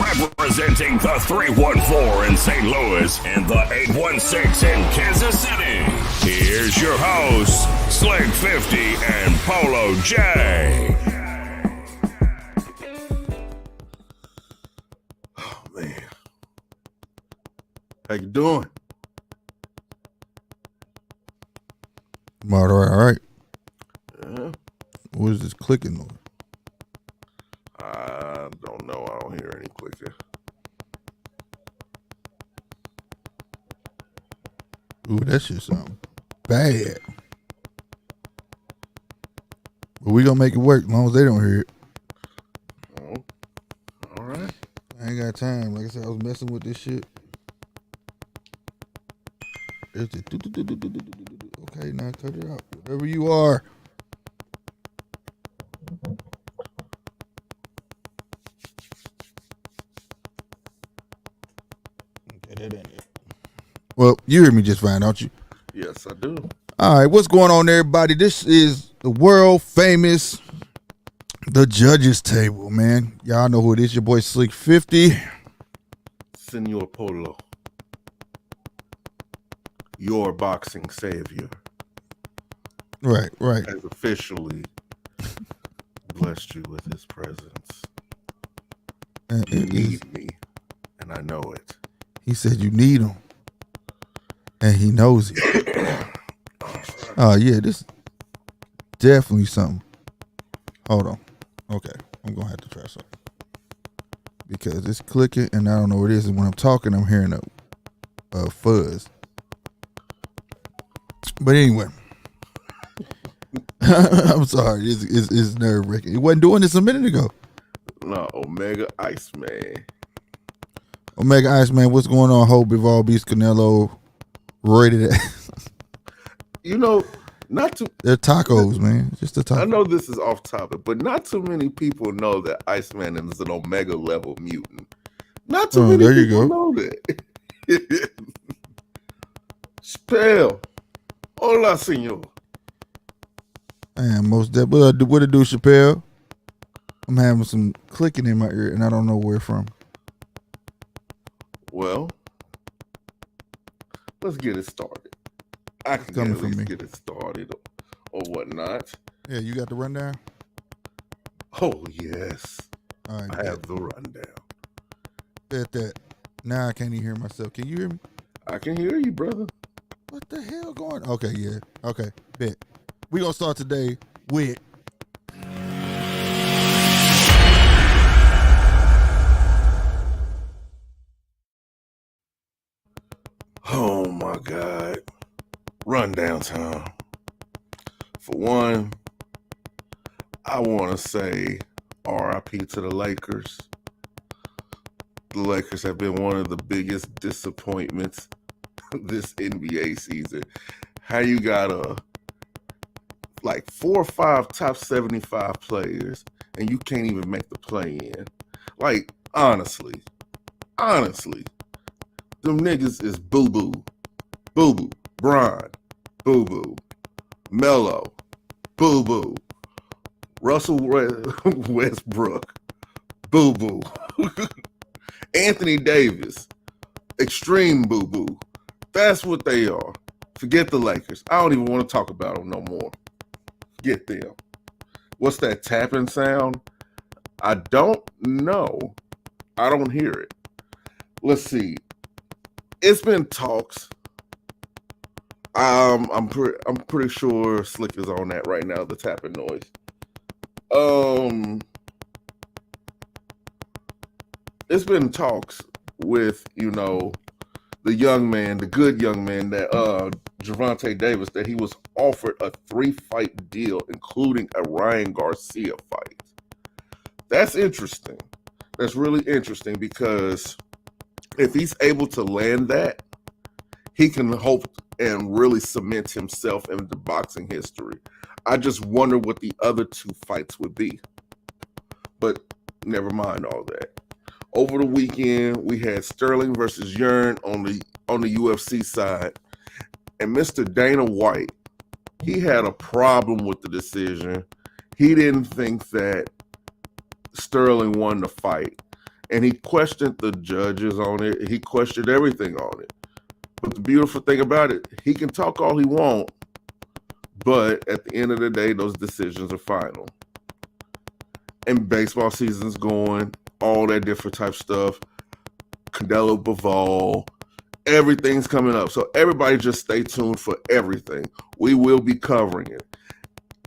Representing the 314 in St. Louis and the 816 in Kansas City, here's your hosts, Slick 50 and Polo J. Oh, man. How you doing? All right. Yeah. What is this clicking noise? I don't know. I don't hear any clicking. Ooh, that shit sound bad. But we gonna make it work as long as they don't hear it. Oh, all right. I ain't got time. Like I said, I was messing with this shit. It's okay, now cut it out. Whatever you are. Okay, that ain't it. Well, you hear me just fine, don't you? Yes, I do. All right, what's going on, everybody? This is the world famous The Judges Table, man. Y'all know who it is. Your boy Slick 50. Senor Polo. Your boxing savior. Right. Has officially blessed you with his presence. You need me, and I know it. He said you need him, and he knows it. Oh, yeah, this is definitely something. Hold on. Okay, I'm going to have to try something. Because it's clicking, and I don't know what it is. And when I'm talking, I'm hearing a fuzz. But anyway. I'm sorry. It's nerve-wracking. It wasn't doing this a minute ago. No, Omega Iceman. Omega Iceman, what's going on? Hope BIVOL Beast Canelo rated it. You know, not too. They're tacos, man. Just a taco. I know this is off topic, but not too many people know that Iceman is an Omega level mutant. Not too many people know that. Spell. Hola, senor. And most that what it do, Chappelle? I'm having some clicking in my ear, and I don't know where from. Well, let's get it started. I can at least get it started or whatnot. Yeah, you got the rundown? Oh, yes. All right, I have the rundown. Bet that. Now I can't even hear myself. Can you hear me? I can hear you, brother. What the hell going on? Okay, yeah. Okay, bet. We're going to start today with... Oh, my God. Rundown time. For one, I want to say RIP to the Lakers. The Lakers have been one of the biggest disappointments this NBA season. How you got like 4 or 5 top 75 players and you can't even make the play in. Like, honestly, them niggas is boo-boo. Boo-boo. Bron. Boo-boo. Melo. Boo-boo. Russell Westbrook. Boo-boo. Anthony Davis. Extreme boo-boo. That's what they are. Forget the Lakers. I don't even want to talk about them no more. Forget them. What's that tapping sound? I don't know. I don't hear it. Let's see. It's been talks. I'm pretty sure Slick is on that right now, the tapping noise. It's been talks with, the young man, the good young man, that Gervonta Davis, that he was offered a 3-fight deal, including a Ryan Garcia fight. That's interesting. That's really interesting because if he's able to land that, he can hope and really cement himself into boxing history. I just wonder what the other 2 fights would be. But never mind all that. Over the weekend, we had Sterling versus Yearn on the UFC side. And Mr. Dana White, he had a problem with the decision. He didn't think that Sterling won the fight. And he questioned the judges on it. He questioned everything on it. But the beautiful thing about it, he can talk all he wants, but at the end of the day, those decisions are final. And baseball season's going, all that different type stuff. Canelo, BIVOL, everything's coming up. So everybody just stay tuned for everything. We will be covering it.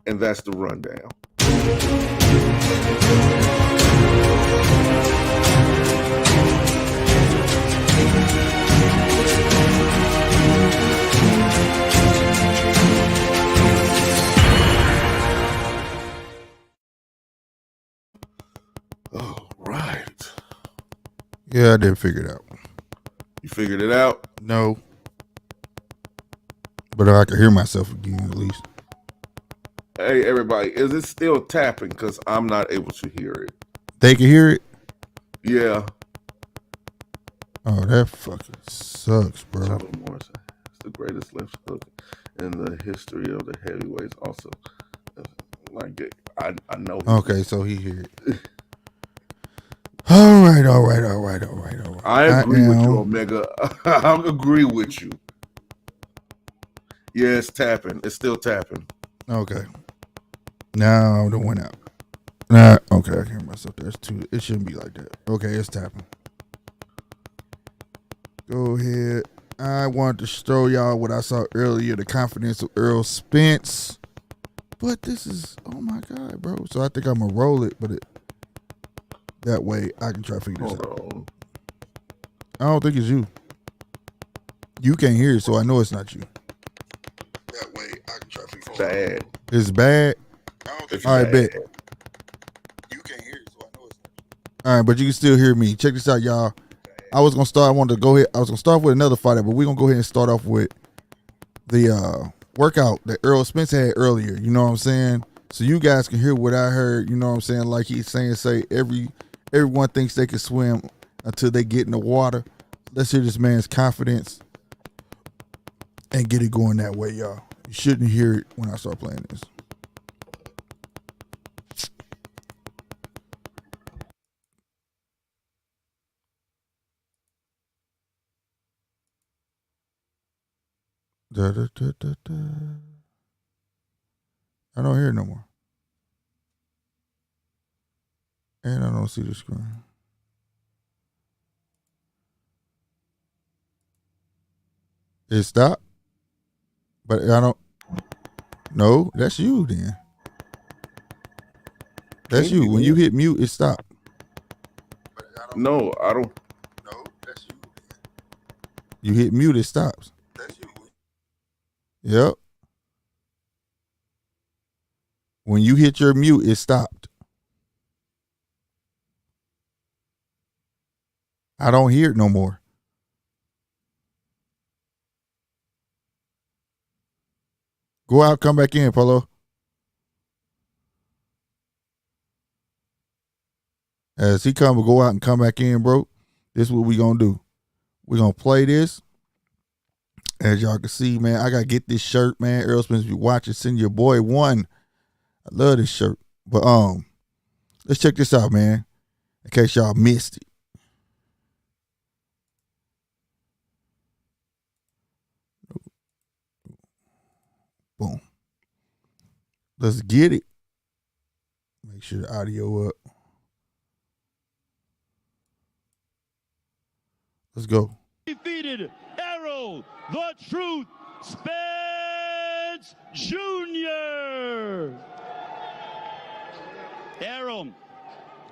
And that's the rundown. All right. Yeah, I didn't figure it out. You figured it out? No. But I can hear myself again at least. Hey, everybody, is it still tapping? Because I'm not able to hear it. They can hear it? Yeah. Oh, that fucking sucks, bro. Charlie Morrison is the greatest left hook in the history of the heavyweights. Also, like I know. Okay, so he hear it. All right. I agree with you, Omega. I agree with you. Yeah, it's tapping. It's still tapping. Okay. Now the went out. Nah, okay, I can hear myself. There's 2. It shouldn't be like that. Okay, it's tapping. Go ahead. I wanted to show y'all what I saw earlier, the confidence of Earl Spence. But this is, oh my God, bro. So I think I'm going to roll it, but that way I can try to figure this out. I don't think it's you. You can't hear it, so I know it's not you. That way I can try to figure it out. Bad. It's bad? All right, bet. You can't hear it, so I know it's not you. All right, but you can still hear me. Check this out, y'all. I was going to start with another fighter, but we're going to go ahead and start off with the workout that Earl Spence had earlier. You know what I'm saying? So you guys can hear what I heard. You know what I'm saying? Like he's saying, everyone thinks they can swim until they get in the water. Let's hear this man's confidence and get it going that way, y'all. You shouldn't hear it when I start playing this. Da, da, da, da, da. I don't hear it no more. And I don't see the screen. It stopped? But I don't. No, that's you then. That's you. When you hit mute, it stopped. No, I don't. No, that's you. You hit mute, it stops. That's you. Yep. When you hit your mute, it stopped. I don't hear it no more. Go out, come back in, Polo. As he go out and come back in, bro. This is what we gonna do. We gonna play this. As y'all can see, man, I gotta get this shirt, man. Earl Spence, if you watching, send your boy one. I love this shirt. But let's check this out, man. In case y'all missed it. Boom. Let's get it. Make sure the audio up. Let's go. Defeated Errol the Truth Spence Jr. Errol,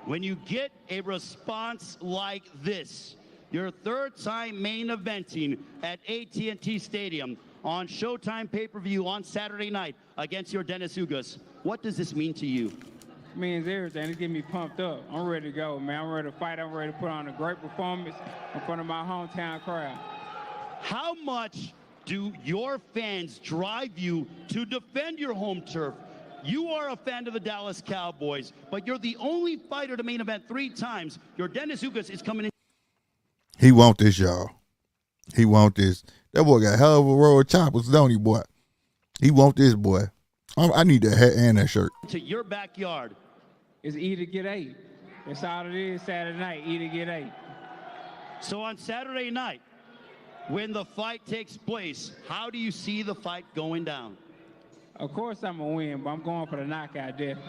when you get a response like this, your third time main eventing at AT&T Stadium on Showtime pay-per-view on Saturday night against your Dennis UGAS, what does this mean to you? It means everything. It get me pumped up. I'm ready to go, man. I'm ready to fight. I'm ready to put on a great performance in front of my hometown crowd. How much do your fans drive you to defend your home turf? You are a fan of the Dallas Cowboys, but you're the only fighter to main event 3 times. Your Dennis UGAS is coming in. He want this, y'all. He want this. That boy got a hell of a roll of choppers, don't he, boy? He want this, boy. I need that hat and that shirt. To your backyard. It's eat or get ate. That's all it is Saturday night, eat or get ate. So on Saturday night, when the fight takes place, how do you see the fight going down? Of course I'm going to win, but I'm going for the knockout, definitely.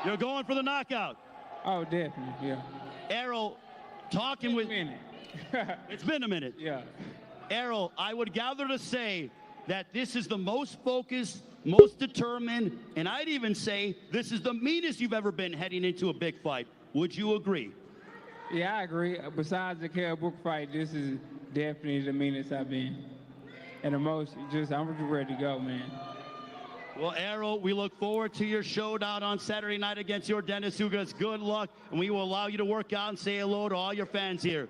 You're going for the knockout. Oh, definitely, yeah. Errol, talking with... Minute. It's been a minute. Yeah. Errol, I would gather to say that this is the most focused, most determined, and I'd even say this is the meanest you've ever been heading into a big fight. Would you agree? Yeah, I agree. Besides the Kell Brook fight, this is definitely the meanest I've been. And the most, I'm just ready to go, man. Well, Errol, we look forward to your showdown on Saturday night against your Dennis UGAS. Good luck, and we will allow you to work out and say hello to all your fans here.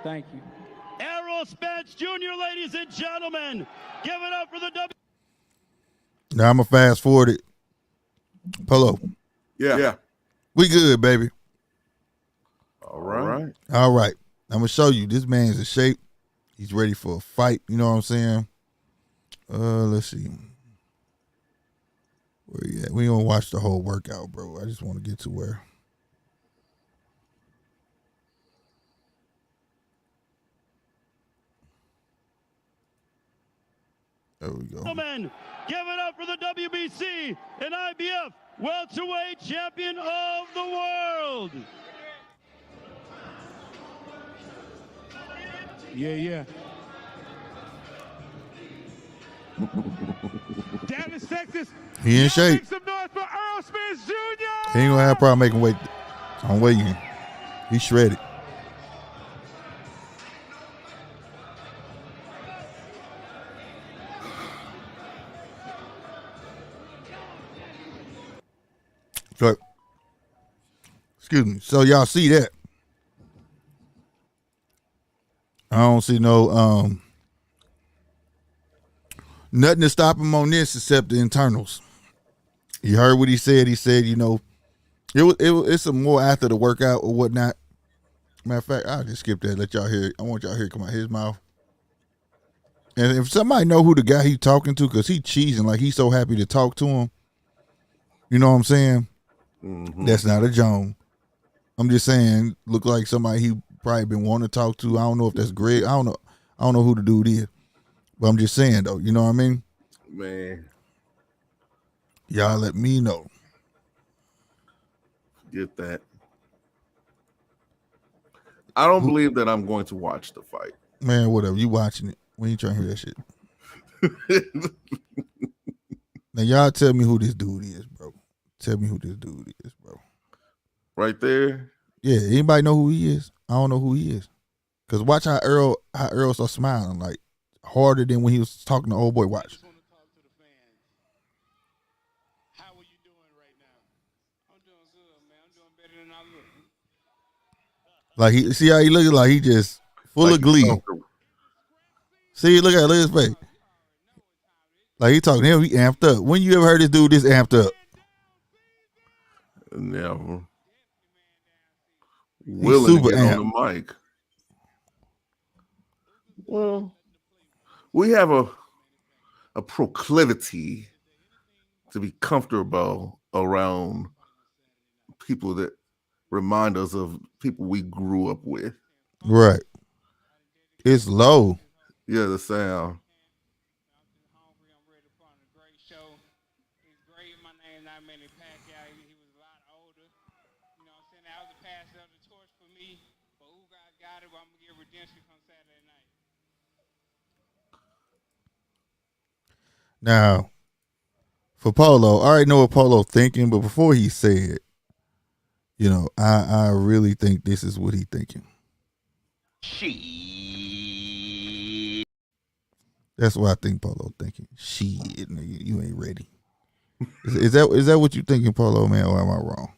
Thank you. Errol Spence Jr., ladies and gentlemen. Give it up for the W. Now I'm going to fast forward it. Polo. Yeah. We good, baby. All right. All right. I'm going to show you. This man's in shape. He's ready for a fight. You know what I'm saying? Let's see. Where you at? We don't watch the whole workout, bro. I just want to get to where. There we go. Gentlemen, give it up for the WBC and IBF welterweight champion of the world. Yeah. Dallas, Texas. He in shape. Make some noise for Earl Spence Jr. He ain't gonna have a problem making weight. I'm waiting. He's shredded. So, excuse me. So y'all see that? I don't see no nothing to stop him on this except the internals. You heard what he said. He said, you know, it's some more after the workout or whatnot. Matter of fact, I'll just skip that. Let y'all hear it. I want y'all to hear it come out his mouth. And if somebody know who the guy he talking to, because he cheesing like he's so happy to talk to him, you know what I'm saying? Mm-hmm. That's not a Joan. I'm just saying, look like somebody he probably been wanting to talk to. I don't know if that's Greg. I don't know who the dude is. But I'm just saying though, you know what I mean? Man, Y'all let me know. get that. I don't believe that I'm going to watch the fight. Man, whatever. You watching it. When you trying to hear that shit. Now y'all tell me who this dude is, bro. Tell me who this dude is, bro. Right there. Yeah, anybody know who he is? I don't know who he is. Cause watch how Earl starts smiling like harder than when he was talking to old boy. Watch. Just want to talk to the fans. How are you doing right now? I'm doing good, man. I'm doing better than I look. Like he see how he looking like he just full Like of glee. he's comfortable. See, look at his face. Like he talking to him, he amped up. When you ever heard this dude this amped up? Never. Willing super to get amped. on the mic. Well, we have a proclivity to be comfortable around people that remind us of people we grew up with. Right. It's low. Yeah, the sound. Hungry, I'm ready to put on a great show. He's great. My name not Manny Pacquiao. He was a lot older. You know what I'm saying? That was the passing of the torch for me. But UGAS got it, but I'm going to get redemption come Saturday night. Now, for Polo, I already know what Polo thinking, but before he said, you know, I really think this is what he thinking. That's what I think Polo thinking. Shit, nigga, you ain't ready. Is that what you thinking, Polo, man, or am I wrong?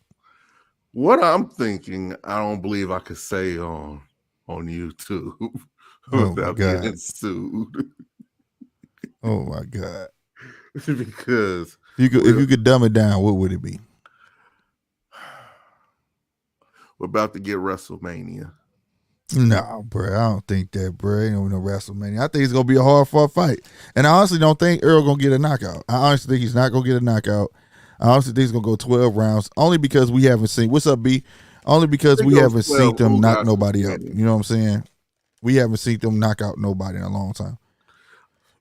What I'm thinking, I don't believe I could say on YouTube Oh, without my God. getting sued. Oh my God. Because If you could dumb it down, what would it be? we're about to get WrestleMania. No, bro, I don't think that, bro. Ain't no WrestleMania. I think it's gonna be a hard fought fight, and I honestly don't think Earl gonna get a knockout. I honestly think he's not gonna get a knockout. I honestly think he's gonna go 12 rounds, only because we haven't seen. What's up, B? Only because we haven't seen them knock nobody out. You know what I'm saying? We haven't seen them knock out nobody in a long time.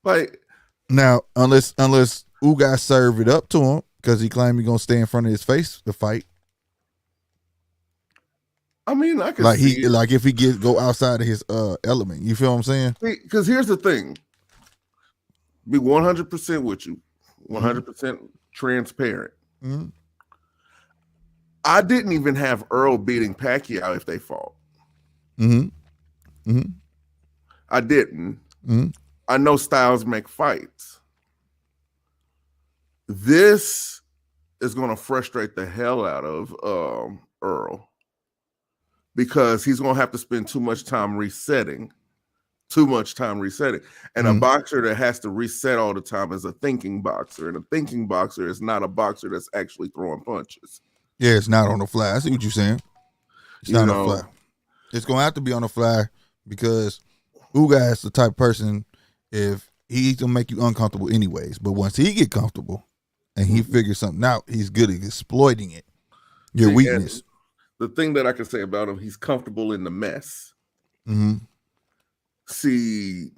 Like now, unless UGAS serve it up to him because he claimed he's gonna stay in front of his face to fight. I mean, I can like see it. Like if he go outside of his element. You feel what I'm saying? Because here's the thing. Be 100% with you, 100% transparent. Mm-hmm. I didn't even have Earl beating Pacquiao if they fought. Mm-hmm. Mm-hmm. I didn't. Mm-hmm. I know styles make fights. This is going to frustrate the hell out of Earl because he's going to have to spend too much time resetting. And a boxer that has to reset all the time is a thinking boxer. And a thinking boxer is not a boxer that's actually throwing punches. Yeah, it's not on the fly. I see what you're saying. It's not on the fly. It's going to have to be on the fly because UGAS is the type of person, if he's going to make you uncomfortable anyways. But once he get comfortable and he figures something out, he's good at exploiting it. Your weakness. The thing that I can say about him, he's comfortable in the mess. Mm-hmm. See,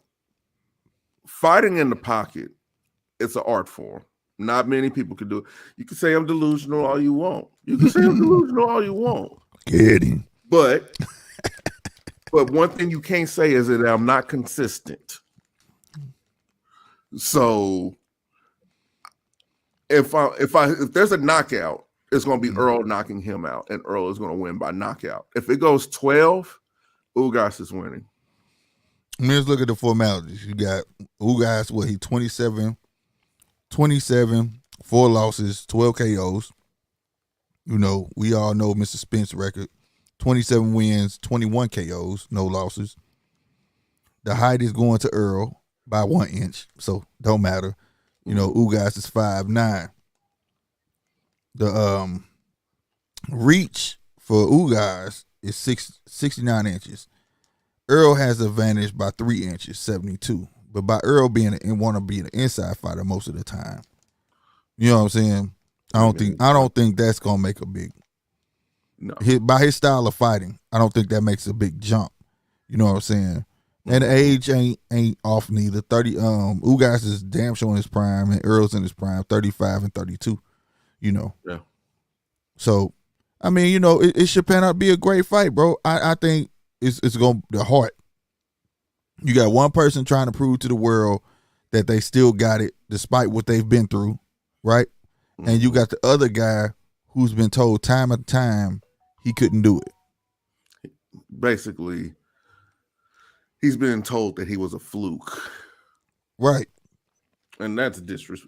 fighting in the pocket, it's an art form. Not many people can do it. You can say I'm delusional all you want. Get him. But one thing you can't say is that I'm not consistent. So if there's a knockout, it's going to be Earl knocking him out, and Earl is going to win by knockout. If it goes 12, UGAS is winning. I mean, let's look at the formalities. You got UGAS, what, he 27, 4 losses, 12 KOs. You know, we all know Mr. Spence's record. 27 wins, 21 KOs, no losses. The height is going to Earl by 1 inch, so don't matter. You know, UGAS is 5'9". The reach for UGAS is 69 inches. Earl has the advantage by 3 inches, 72. But by Earl being and want to be an inside fighter most of the time, you know what I'm saying? I don't think that's gonna make a big. No. By his style of fighting, I don't think that makes a big jump. You know what I'm saying? And the age ain't off neither. 30. UGAS is damn sure in his prime, and Earl's in his prime, 35 and 32. You know. Yeah. So, I mean, you know, it should pan out to be a great fight, bro. I think it's gonna the heart. You got one person trying to prove to the world that they still got it despite what they've been through, right? And you got the other guy who's been told time after time he couldn't do it. Basically, he's been told that he was a fluke. Right. And that's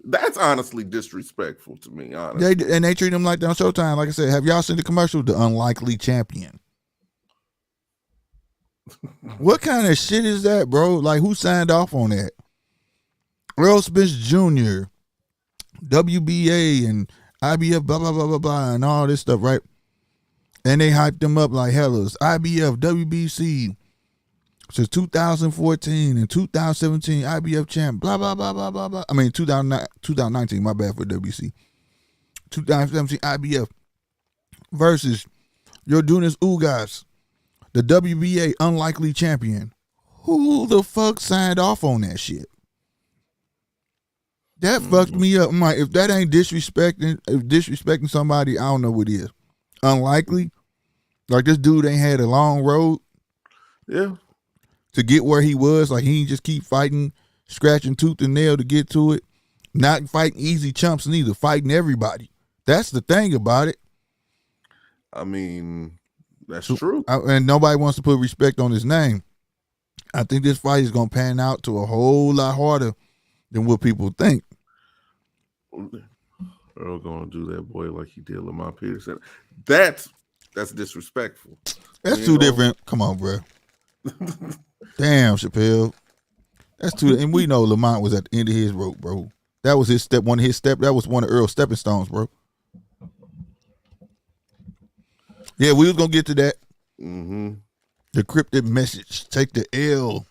That's honestly disrespectful to me, honestly. They treat him like that on Showtime. Like I said, have y'all seen the commercial, The Unlikely Champion? What kind of shit is that, bro? Like, who signed off on that? Earl Spence Jr., WBA, and IBF, blah, blah, blah, blah, blah, and all this stuff, right? And they hyped them up like hellas. IBF, WBC, since 2014 and 2017, IBF champ, blah, blah, blah, blah, blah, blah. I mean, 2019, my bad for WBC. 2017 IBF versus Yordenis Ugas, the WBA unlikely champion. Who the fuck signed off on that shit? That fucked me up. I'm like, if that ain't disrespecting somebody, I don't know what is. Unlikely. Like, this dude ain't had a long road. Yeah. To get where he was. Like, he ain't just keep fighting, scratching tooth and nail to get to it. Not fighting easy chumps neither. Fighting everybody. That's the thing about it. I mean, that's true. And nobody wants to put respect on his name. I think this fight is going to pan out to a whole lot harder than what people think. Earl gonna do that boy like he did Lamar Peterson. That's disrespectful. That's too different. Come on, bro. Damn, Chappelle. That's too. And we know Lamont was at the end of his rope, bro. That was his step. One of his step. That was one of Earl's stepping stones, bro. Yeah, we was gonna get to that. Mm-hmm. The cryptic message. Take the L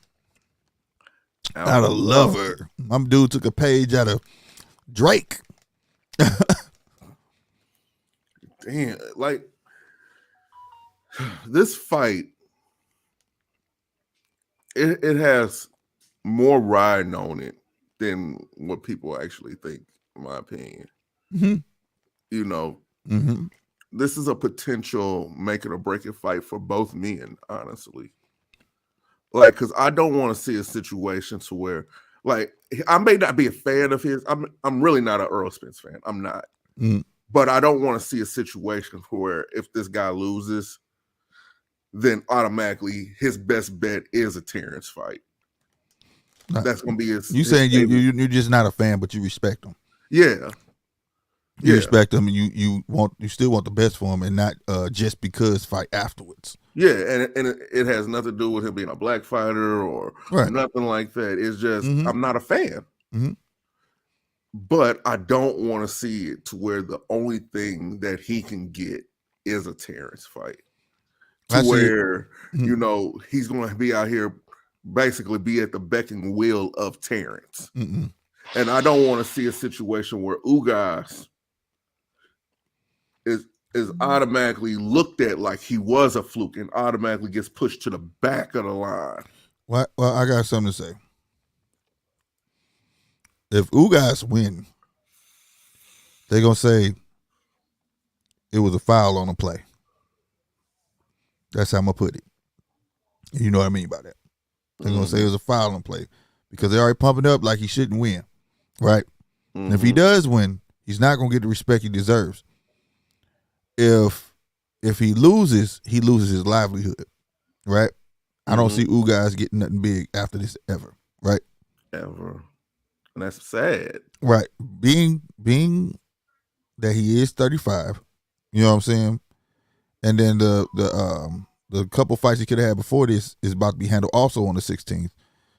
out of Lover. My dude took a page out of Drake. Damn, like this fight, it has more riding on it than what people actually think, in my opinion. Mm-hmm. You know, this is a potential make it or break it fight for both men, honestly. Like, because I don't want to see a situation to where, like, I may not be a fan of his. I'm really not an Earl Spence fan. I'm not. But I don't want to see a situation where if this guy loses, then automatically his best bet is a Terrence fight. That's going to be his. You saying you're just not a fan, but you respect him. Yeah. You respect him, and you still want the best for him, and not just because fight afterwards. Yeah, and it has nothing to do with him being a black fighter or nothing like that. It's just I'm not a fan. But I don't want to see it to where the only thing that he can get is a Terrence fight. Where, you know, he's going to be out here basically be at the beck and will of Terrence. And I don't want to see a situation where Ugas is automatically looked at like he was a fluke and automatically gets pushed to the back of the line. Well, I got something to say. If Ugas win, they're going to say it was a foul on the play. That's how I'm going to put it. You know what I mean by that. They're going to say it was a foul on play because they're already pumping up like he shouldn't win, right? And if he does win, he's not going to get the respect he deserves. If he loses his livelihood, right? I don't see Ugas getting nothing big after this ever, right? Ever. And that's sad. Right. Being that he is 35, you know what I'm saying? And then the couple fights he could have had before this is about to be handled also on the 16th.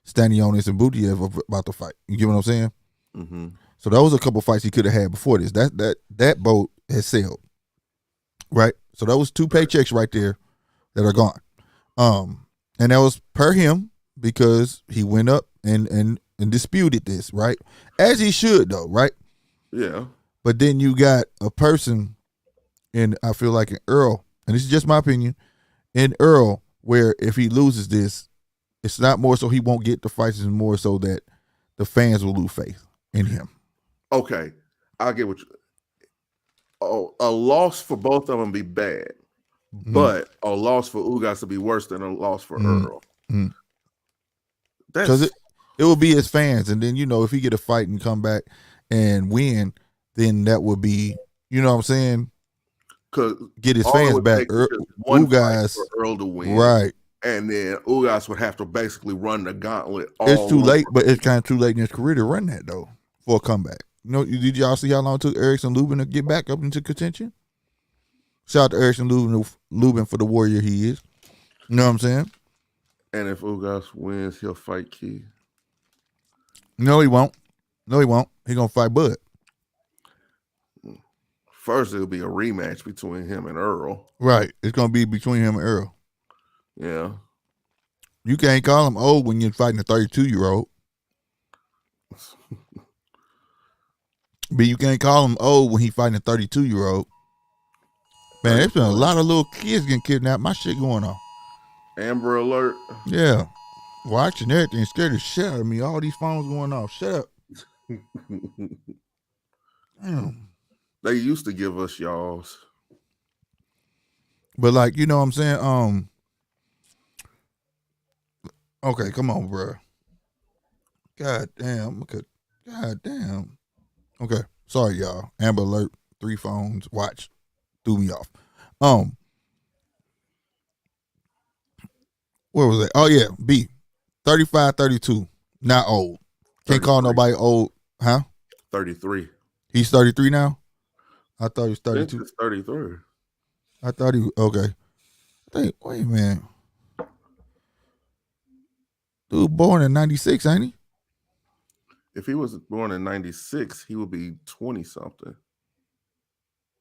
Stanionis and Butiev are about to fight. You get what I'm saying? So those are a couple fights he could have had before this. That boat has sailed. Right? So that was 2 paychecks right there that are gone. And that was per him because he went up and disputed this, right? As he should, though, right? Yeah. But then you got a person in, I feel like in Earl, and this is just my opinion, in Earl, where if he loses this, it's not more so he won't get the fights, it's more so that the fans will lose faith in him. Okay. I get what you. Oh, a loss for both of them be bad, but a loss for Ugas would be worse than a loss for Earl. Because it will be his fans, and then if he get a fight and come back and win, then that would be, you know what I'm saying? Get his fans back. One fight for Earl to win, right? And then Ugas would have to basically run the gauntlet. It's too late, but it's kind of too late in his career to run that though for a comeback. Did y'all see how long it took Erickson Lubin to get back up into contention? Shout out to Erickson Lubin for the warrior he is. You know what I'm saying? And if Ugas wins, he'll fight Key. No, he won't. He gonna fight Bud. First, it'll be a rematch between him and Earl. Right. It's gonna be between him and Earl. Yeah. You can't call him old when you're fighting a 32-year-old. But you can't call him old when he's fighting a 32-year-old. Man, there's been a lot of little kids getting kidnapped. My shit going on. Amber Alert. Yeah. Watching everything. Scared the shit out of me. All these phones going off. Shut up. Damn. They used to give us y'alls. But like, you know what I'm saying? Okay, come on, bro. God damn. Okay. Sorry, y'all. Amber Alert, 3 phones. Watch. Threw me off. Where was that? Oh yeah, B. 35, 32. Not old. Can't 33. call nobody old. Huh? 33. He's 33 now? I thought he was 32. It's 33. I thought he okay. Wait a minute. Dude born in 96, ain't he? If he was born in 96, he would be 20-something.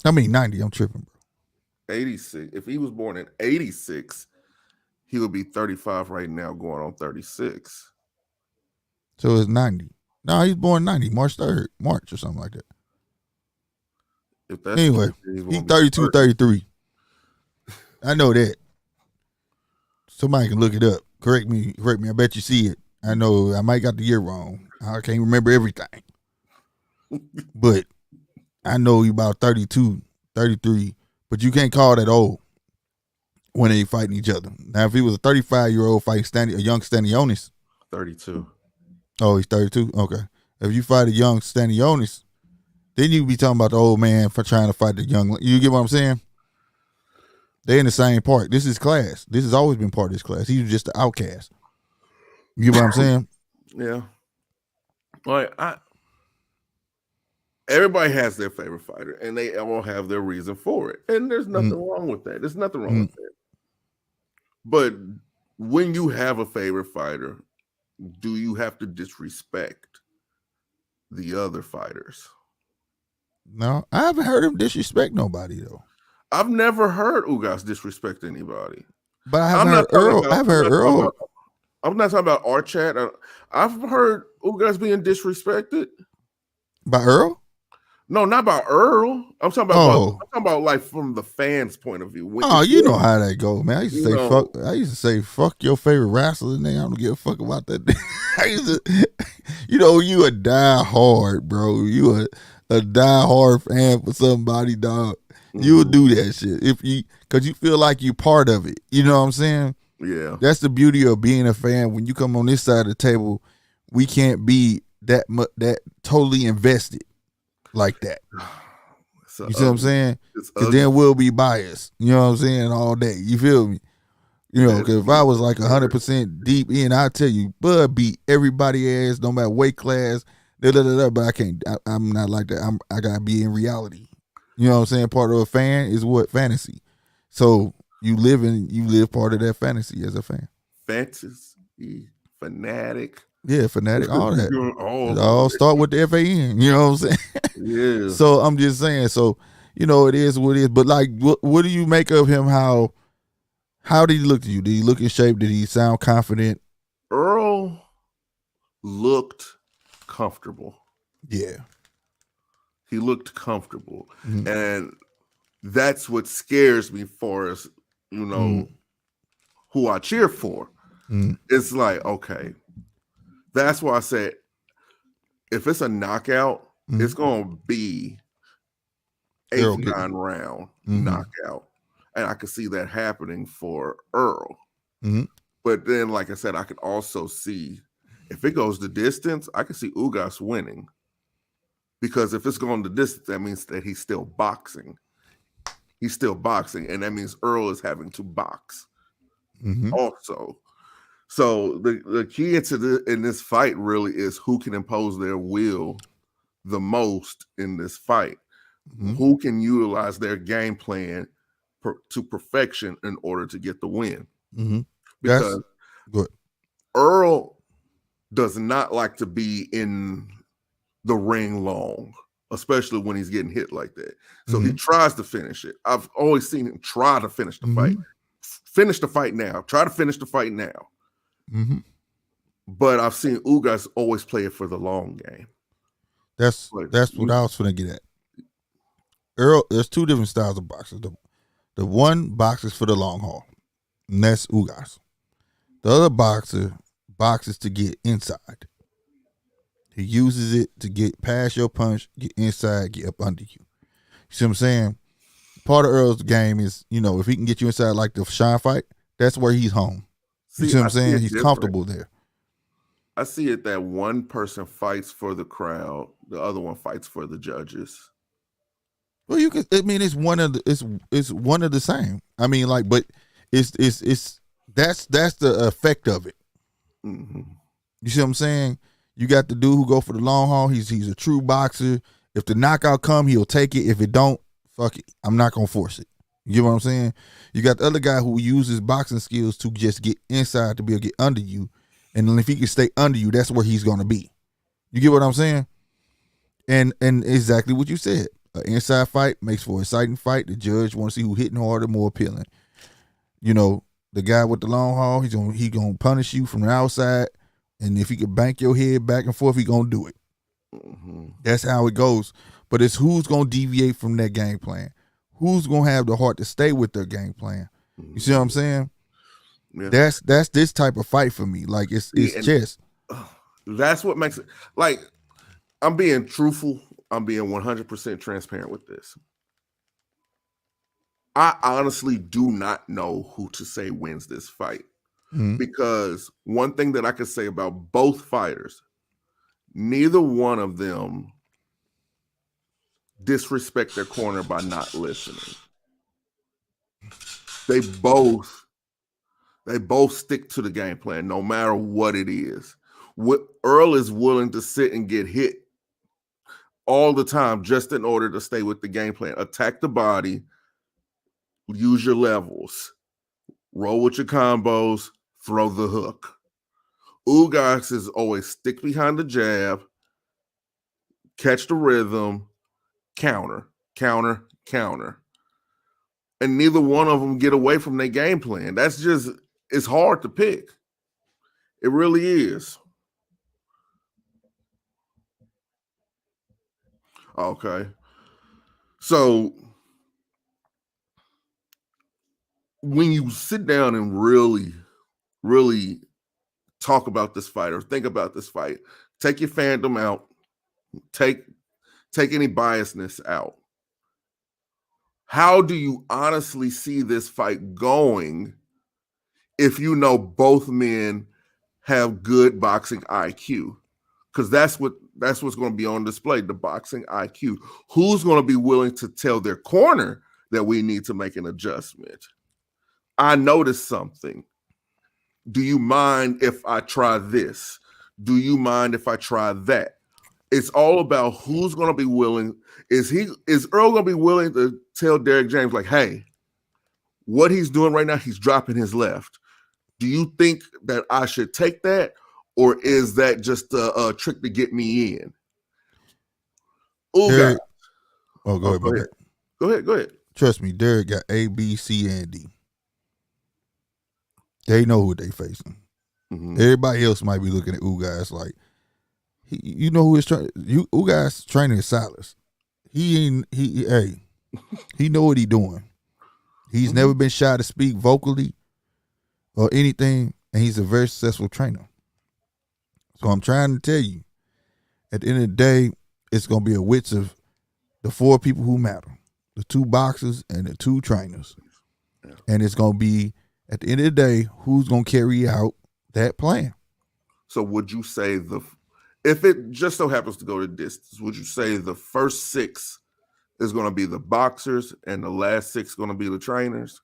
I mean 90, I'm tripping, bro. 86. If he was born in 86, he would be 35 right now, going on 36. So it's 90. No, he's born 90, March 3rd, March or something like that. If that's anyway, he's 32, 33. I know that. Somebody can look it up. Correct me. I bet you see it. I know I might got the year wrong. I can't remember everything. But I know he about 32, 33. But you can't call that old when they fighting each other. Now, if he was a 35-year-old fighting a young Stanionis. 32. Oh, he's 32? Okay. If you fight a young Stanionis, then you be talking about the old man for trying to fight the young. You get what I'm saying? They in the same part. This is class. This has always been part of this class. He was just the outcast. You get what I'm saying? Yeah. Like everybody has their favorite fighter, and they all have their reason for it. And there's nothing wrong with that. There's nothing wrong with that. But when you have a favorite fighter, do you have to disrespect the other fighters? No, I haven't heard him disrespect nobody though. I've never heard Ugas disrespect anybody. But I haven't heard Earl. I've heard Earl. I'm not talking about our chat. I've heard Ugas being disrespected. By Earl? No, not by Earl. I'm talking about like from the fans' point of view. You know how that go, man. I used to say fuck. I used to say fuck your favorite wrestler, and I don't give a fuck about that. I used to, you a die hard, bro. You a die hard fan for somebody, dog. You would do that shit because you feel like you're part of it. You know what I'm saying? Yeah. That's the beauty of being a fan. When you come on this side of the table, we can't be that totally invested like that. You see what I'm saying? Because then we'll be biased. You know what I'm saying? All day. You feel me? Because if I was like 100% deep in, I'll tell you, Bud beat everybody ass, no matter weight class. But I can't. I'm not like that. I gotta be in reality. You know what I'm saying? Part of a fan is what? Fantasy. So you live part of that fantasy as a fan. Fantasy, fanatic. Yeah, fanatic, all that. It all start with the FAN. You know what I'm saying? Yeah. So I'm just saying, it is what it is. But like, what do you make of him, how How did he look to you? Did he look in shape? Did he sound confident? Earl looked comfortable. Yeah. He looked comfortable. Mhm. And that's what scares me for us, who I cheer for. It's like, okay, that's why I said if it's a knockout, it's going to be Earl 8th, getting- 9th round knockout. And I could see that happening for Earl. Mhm. But then, like I said, I could also see if it goes the distance, I could see UGAS winning. Because if it's going the distance, that means that he's still boxing. He's still boxing, and that means Earl is having to box also. So the key in this fight really is who can impose their will the most in this fight. Who can utilize their game plan to perfection in order to get the win. Because good. Earl does not like to be in the ring long, especially when he's getting hit like that. So he tries to finish it. I've always seen him try to finish the fight. Finish the fight now. Try to finish the fight now. But I've seen UGAS always play it for the long game. That's what I was going to get at. Earl, there's two different styles of boxers. The one boxes for the long haul, and that's UGAS. The other boxer boxes to get inside. He uses it to get past your punch, get inside, get up under you. You see what I'm saying? Part of Earl's game is, if he can get you inside like the Sean fight, that's where he's home. You see what I'm saying? He's comfortable there. I see it that one person fights for the crowd, the other one fights for the judges. Well, it's one of the same. I mean, like, but it's that's the effect of it. You see what I'm saying? You got the dude who go for the long haul. He's a true boxer. If the knockout come, he'll take it. If it don't, fuck it. I'm not gonna force it. You get what I'm saying? You got the other guy who uses boxing skills to just get inside to be able to get under you, and then if he can stay under you, that's where he's gonna be. You get what I'm saying? And exactly what you said. An inside fight makes for an exciting fight. The judge want to see who hitting harder, more appealing. The guy with the long haul, he gonna punish you from the outside, and if he can bank your head back and forth, he gonna do it. That's how it goes. But it's who's gonna deviate from that game plan. Who's gonna have the heart to stay with their game plan? You see what I'm saying? Yeah. That's this type of fight for me. Like it's chess. That's what makes it. Like, I'm being truthful. I'm being 100% transparent with this. I honestly do not know who to say wins this fight. Because one thing that I could say about both fighters, neither one of them disrespect their corner by not listening. They both stick to the game plan no matter what it is. What Earl is willing to sit and get hit all the time just in order to stay with the game plan. Attack the body, use your levels, roll with your combos, throw the hook. UGAS is always stick behind the jab, catch the rhythm, counter, counter, counter. And neither one of them get away from their game plan. It's hard to pick. It really is. Okay. So when you sit down and really, really talk about this fight or think about this fight, take your fandom out, take any biasness out. How do you honestly see this fight going if you know both men have good boxing IQ? Because that's what's going to be on display, the boxing IQ. Who's going to be willing to tell their corner that we need to make an adjustment? I noticed something. Do you mind if I try this? Do you mind if I try that? It's all about who's going to be willing. Is Earl going to be willing to tell Derrick James, like, hey, what he's doing right now, he's dropping his left. Do you think that I should take that? Or is that just a trick to get me in? Derrick, go ahead. Go ahead. Trust me, Derrick got A, B, C, and D. They know who they facing. Mhm. Everybody else might be looking at UGAS like, you know who is trying. UGAS training is Silas. He know what he doing. He's never been shy to speak vocally or anything, and he's a very successful trainer. So I'm trying to tell you, at the end of the day, it's gonna be a wits of the 4 people who matter: the 2 boxers and the 2 trainers, and it's gonna be at the end of the day who's gonna carry out that plan. So would you say if it just so happens to go to distance, would you say the first 6 is going to be the boxers and the last 6 going to be the trainers,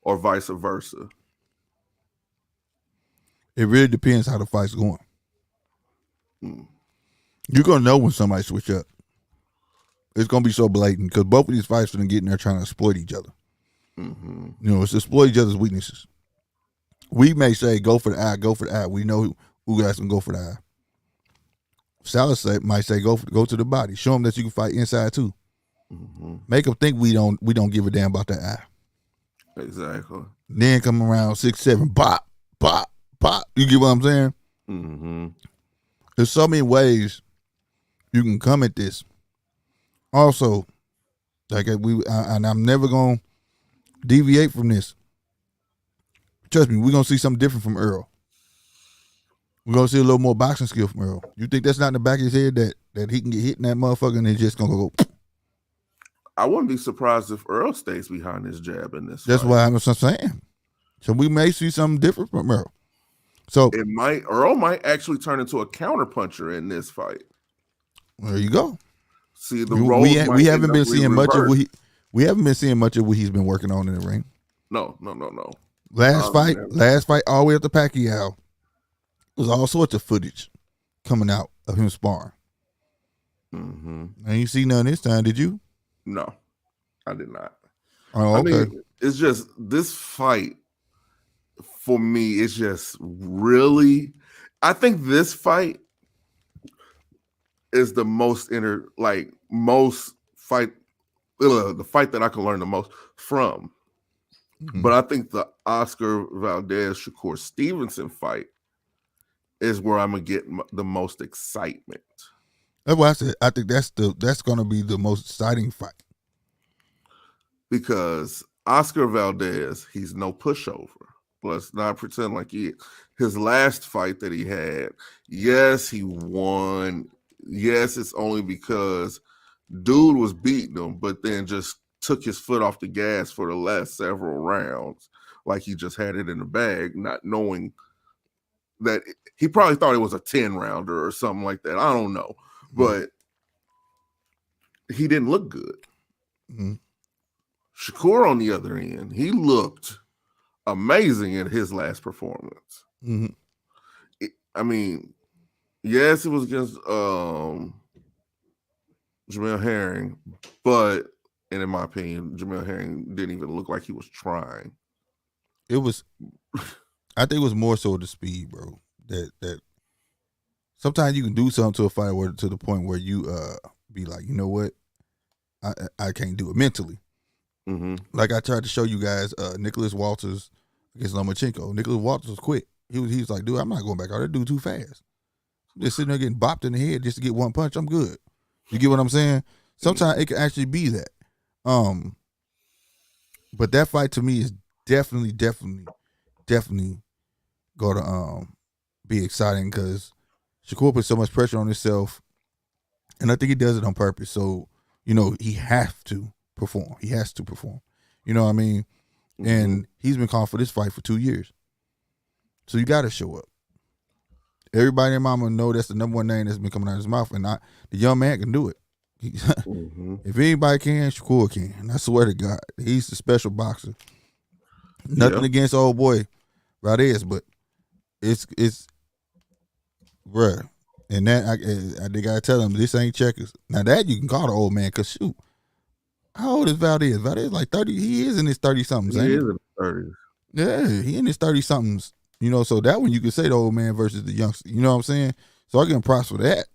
or vice versa? It really depends how the fight's going. You're gonna know when somebody switch up. It's gonna be so blatant because both of these fights are gonna get in there trying to exploit each other. You know, it's exploit each other's weaknesses. We may say go for the eye, go for the eye. We know who guys can go for the eye. Salas might say go to the body. Show them that you can fight inside too. Make them think we don't give a damn about that eye. Exactly. Then come around 6, 7, pop, pop, pop. You get what I'm saying? There's so many ways you can come at this. Also, like and I'm never gonna deviate from this. Trust me, we're gonna see something different from Earl. We're gonna see a little more boxing skill from Earl. You think that's not in the back of his head that he can get hit in that motherfucker and it's just gonna go? I wouldn't be surprised if Earl stays behind his jab in this. That's fight. what I'm saying. So we may see something different from Earl. So Earl might actually turn into a counterpuncher in this fight. There you go. See, the we haven't been seeing much of what we haven't been seeing much of what he's been working on in the ring. No. Last fight, all the way up to Pacquiao, was all sorts of footage coming out of him sparring. And you see none this time, did you? No, I did not. Oh, okay. I mean, it's just this fight for me. It's just really. I think this fight is the most the fight that I can learn the most from. But I think the Oscar Valdez Shakur Stevenson fight is where I'm gonna get the most excitement. That's what I said. I think that's gonna be the most exciting fight because Oscar Valdez, he's no pushover. Let's not pretend like he is. His last fight that he had, yes, he won. Yes, it's only because dude was beating him, but then just took his foot off the gas for the last several rounds, like he just had it in the bag, not knowing that he probably thought it was a 10-rounder or something like that. I don't know, but he didn't look good. Shakur, on the other end, he looked amazing in his last performance. I mean, yes, it was against Jamel Herring, but in my opinion, Jamel Herring didn't even look like he was trying. It was, I think it was more so the speed, bro. That sometimes you can do something to a fight to the point where you be like, you know what, I can't do it mentally. Like I tried to show you guys, Nicholas Walters against Lomachenko. Nicholas Walters was quick. He was like, dude, I'm not going back out. That dude too fast. Just sitting there getting bopped in the head just to get one punch. I'm good. You get what I'm saying? Sometimes it can actually be that. But that fight to me is definitely gonna be exciting because Shakur put so much pressure on himself, and I think he does it on purpose. So you know he has to perform. He has to perform. You know what I mean? And he's been calling for this fight for 2 years. So you got to show up. Everybody and mama know that's the number one name that's been coming out of his mouth, and the young man can do it. If anybody can, Shakur can. And I swear to God, he's the special boxer. Nothing against old boy Valdez, but it's bruh. And that they gotta tell him this ain't checkers. Now that you can call the old man, cause shoot, how old is Valdez? Valdez like 30. He is in his 30 somethings. He is in his 30s. Yeah, he in his 30 somethings. You know, so that one you could say the old man versus the youngster. You know what I'm saying? So I give him props for that.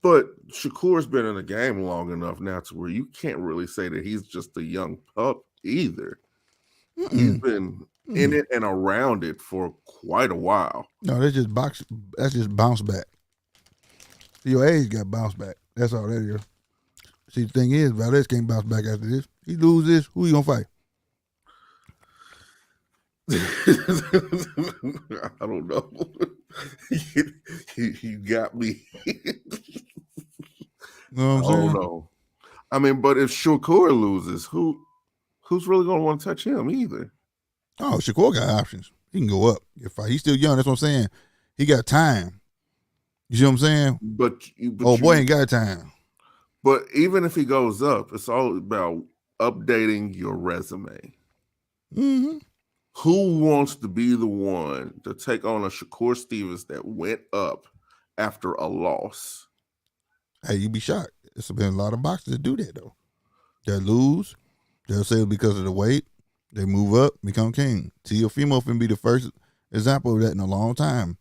But Shakur's been in the game long enough now to where you can't really say that he's just a young pup either. He's been in it and around it for quite a while. No, that's just bounce back. Your age got bounce back. That's all that is. See, the thing is, Valdez can't bounce back after this. He lose this, who he gonna fight? I don't know. You got me. You know what I'm I saying? don't know. I mean, but if Shakur loses, who's really gonna want to touch him either? Oh, Shakur got options. He can go up. He's still young. That's what I'm saying. He got time. You see what I'm saying? But boy ain't got time. But even if he goes up, it's all about updating your resume. Mm-hmm. Who wants to be the one to take on a Shakur Stevens that went up after a loss? Hey, you'd be shocked. It's been a lot of boxers that do that, though. They lose. They'll say it's because of the weight. They move up, become king. Teofimo can be the first example of that in a long time.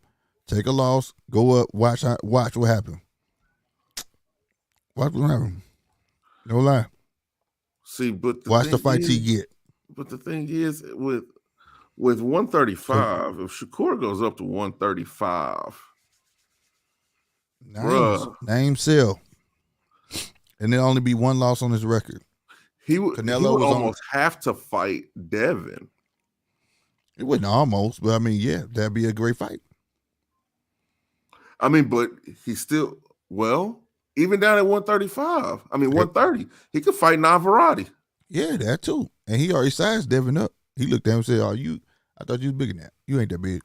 Take a loss, go up, watch what happened. Watch what happened. No lie. See, but watch the fights he get. But the thing is, with 135, if Shakur goes up to 135, name sell, and there only be one loss on his record. He would almost have to fight Devin. It wasn't almost, but I mean, yeah, that'd be a great fight. I mean, but he's still, even down at 135. I mean, 130. He could fight Navarrete. Yeah, that too. And he already sized Devin up. He looked at him and said, I thought you was bigger than that. You ain't that big.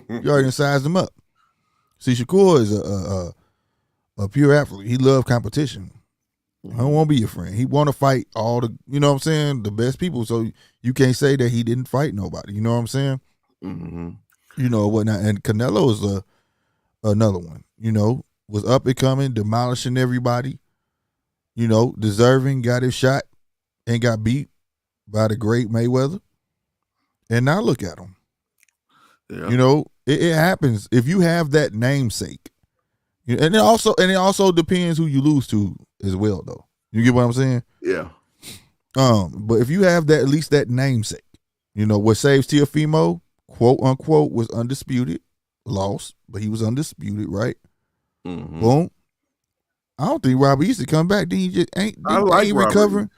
You already sized him up. See, Shakur is a pure athlete. He loves competition. I don't want to be your friend. He want to fight all the, you know what I'm saying, the best people. So you can't say that he didn't fight nobody. You know what I'm saying? Mm-hmm. You know, whatnot. And Canelo is another one, you know, was up and coming, demolishing everybody, you know, deserving, got his shot and got beat by the great Mayweather. And now look at him. Yeah. You know, it happens if you have that namesake. And it also depends who you lose to as well, though. You get what I'm saying? Yeah. But if you have that, at least that namesake, you know, what saves Teofimo, quote unquote, was undisputed, lost, but he was undisputed, right? Mm-hmm. Boom. I don't think Robert Easter come back. Then he just ain't recovering.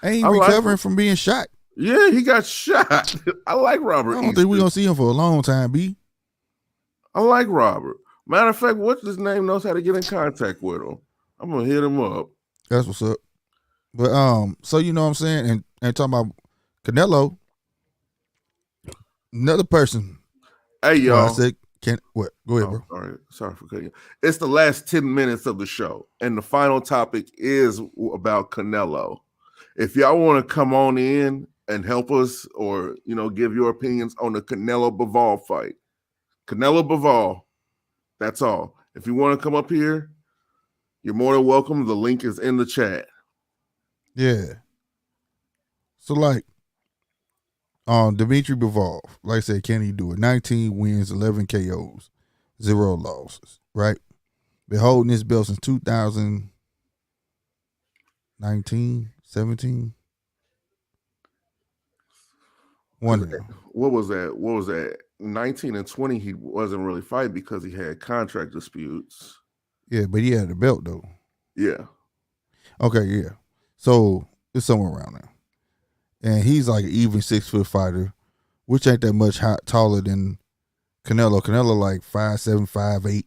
Ain't recovering from being shot. Yeah, he got shot. I like Robert. I don't think we're gonna see him for a long time, B. I like Robert. Matter of fact, what's his name knows how to get in contact with him. I'm gonna hit him up. That's what's up. But so you know what I'm saying, and talking about Canelo, another person. Hey y'all. I said, what? Go ahead, bro. All right. Sorry for cutting you. It's the last 10 minutes of the show, and the final topic is about Canelo. If y'all want to come on in and help us, or you know, give your opinions on the Canelo BIVOL fight, Canelo BIVOL. That's all. If you want to come up here, you're more than welcome. The link is in the chat. Yeah. So like, Dimitri Bivol, like I said, can he do it? 19 wins, 11 KOs, 0 losses, right? Been holding this belt since 2019, 17. One of them. What was that? 19 and 20, he wasn't really fighting because he had contract disputes. Yeah, but he had the belt, though. Yeah. Okay, yeah. So it's somewhere around there. And he's like an even 6-foot fighter, which ain't that much taller than Canelo. Canelo like 5'7", 5'8".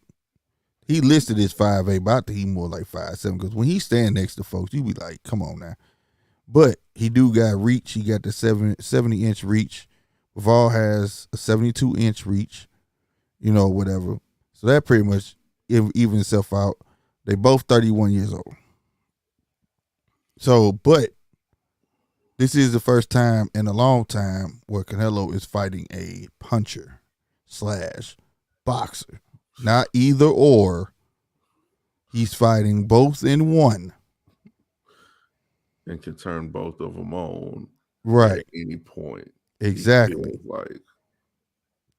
He listed as 5'8", but I think he more like 5'7", because when he stand next to folks, you be like, come on now. But he do got reach. He got the 70-inch reach. Bivol has a 72-inch reach, you know, whatever. So that pretty much evens itself out. They both 31 years old. So, but this is the first time in a long time where Canelo is fighting a puncher / boxer. Not either or. He's fighting both in one. And can turn both of them on right at any point. Exactly. Like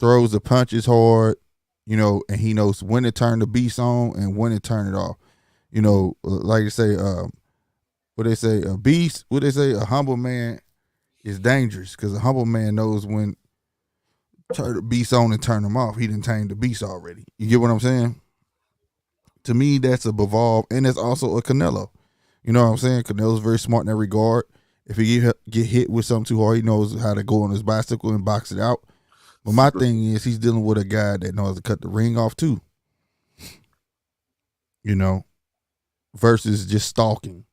throws the punches hard, you know, and he knows when to turn the beast on and when to turn it off. You know, like they say, what they say, a beast, what they say, a humble man, is dangerous because a humble man knows when turn the beast on and turn them off. He didn't tame the beast already. You get what I'm saying? To me, that's a Bivol, and it's also a Canelo. You know what I'm saying? Canelo's very smart in that regard. If he get hit with something too hard, he knows how to go on his bicycle and box it out. But my thing is, he's dealing with a guy that knows to cut the ring off too. You know, versus just stalking.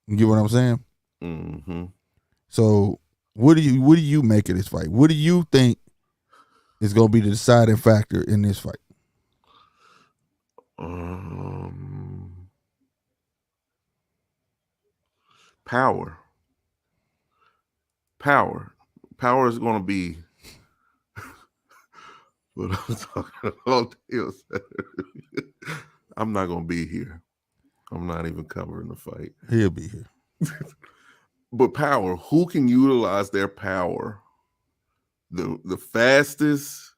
You get what I'm saying? Mm-hmm. So, what do you make of this fight? What do you think is going to be the deciding factor in this fight? Power. Power is going to be what I'm talking about. I'm not going to be here. I'm not even covering the fight. He'll be here. But power, who can utilize their power the fastest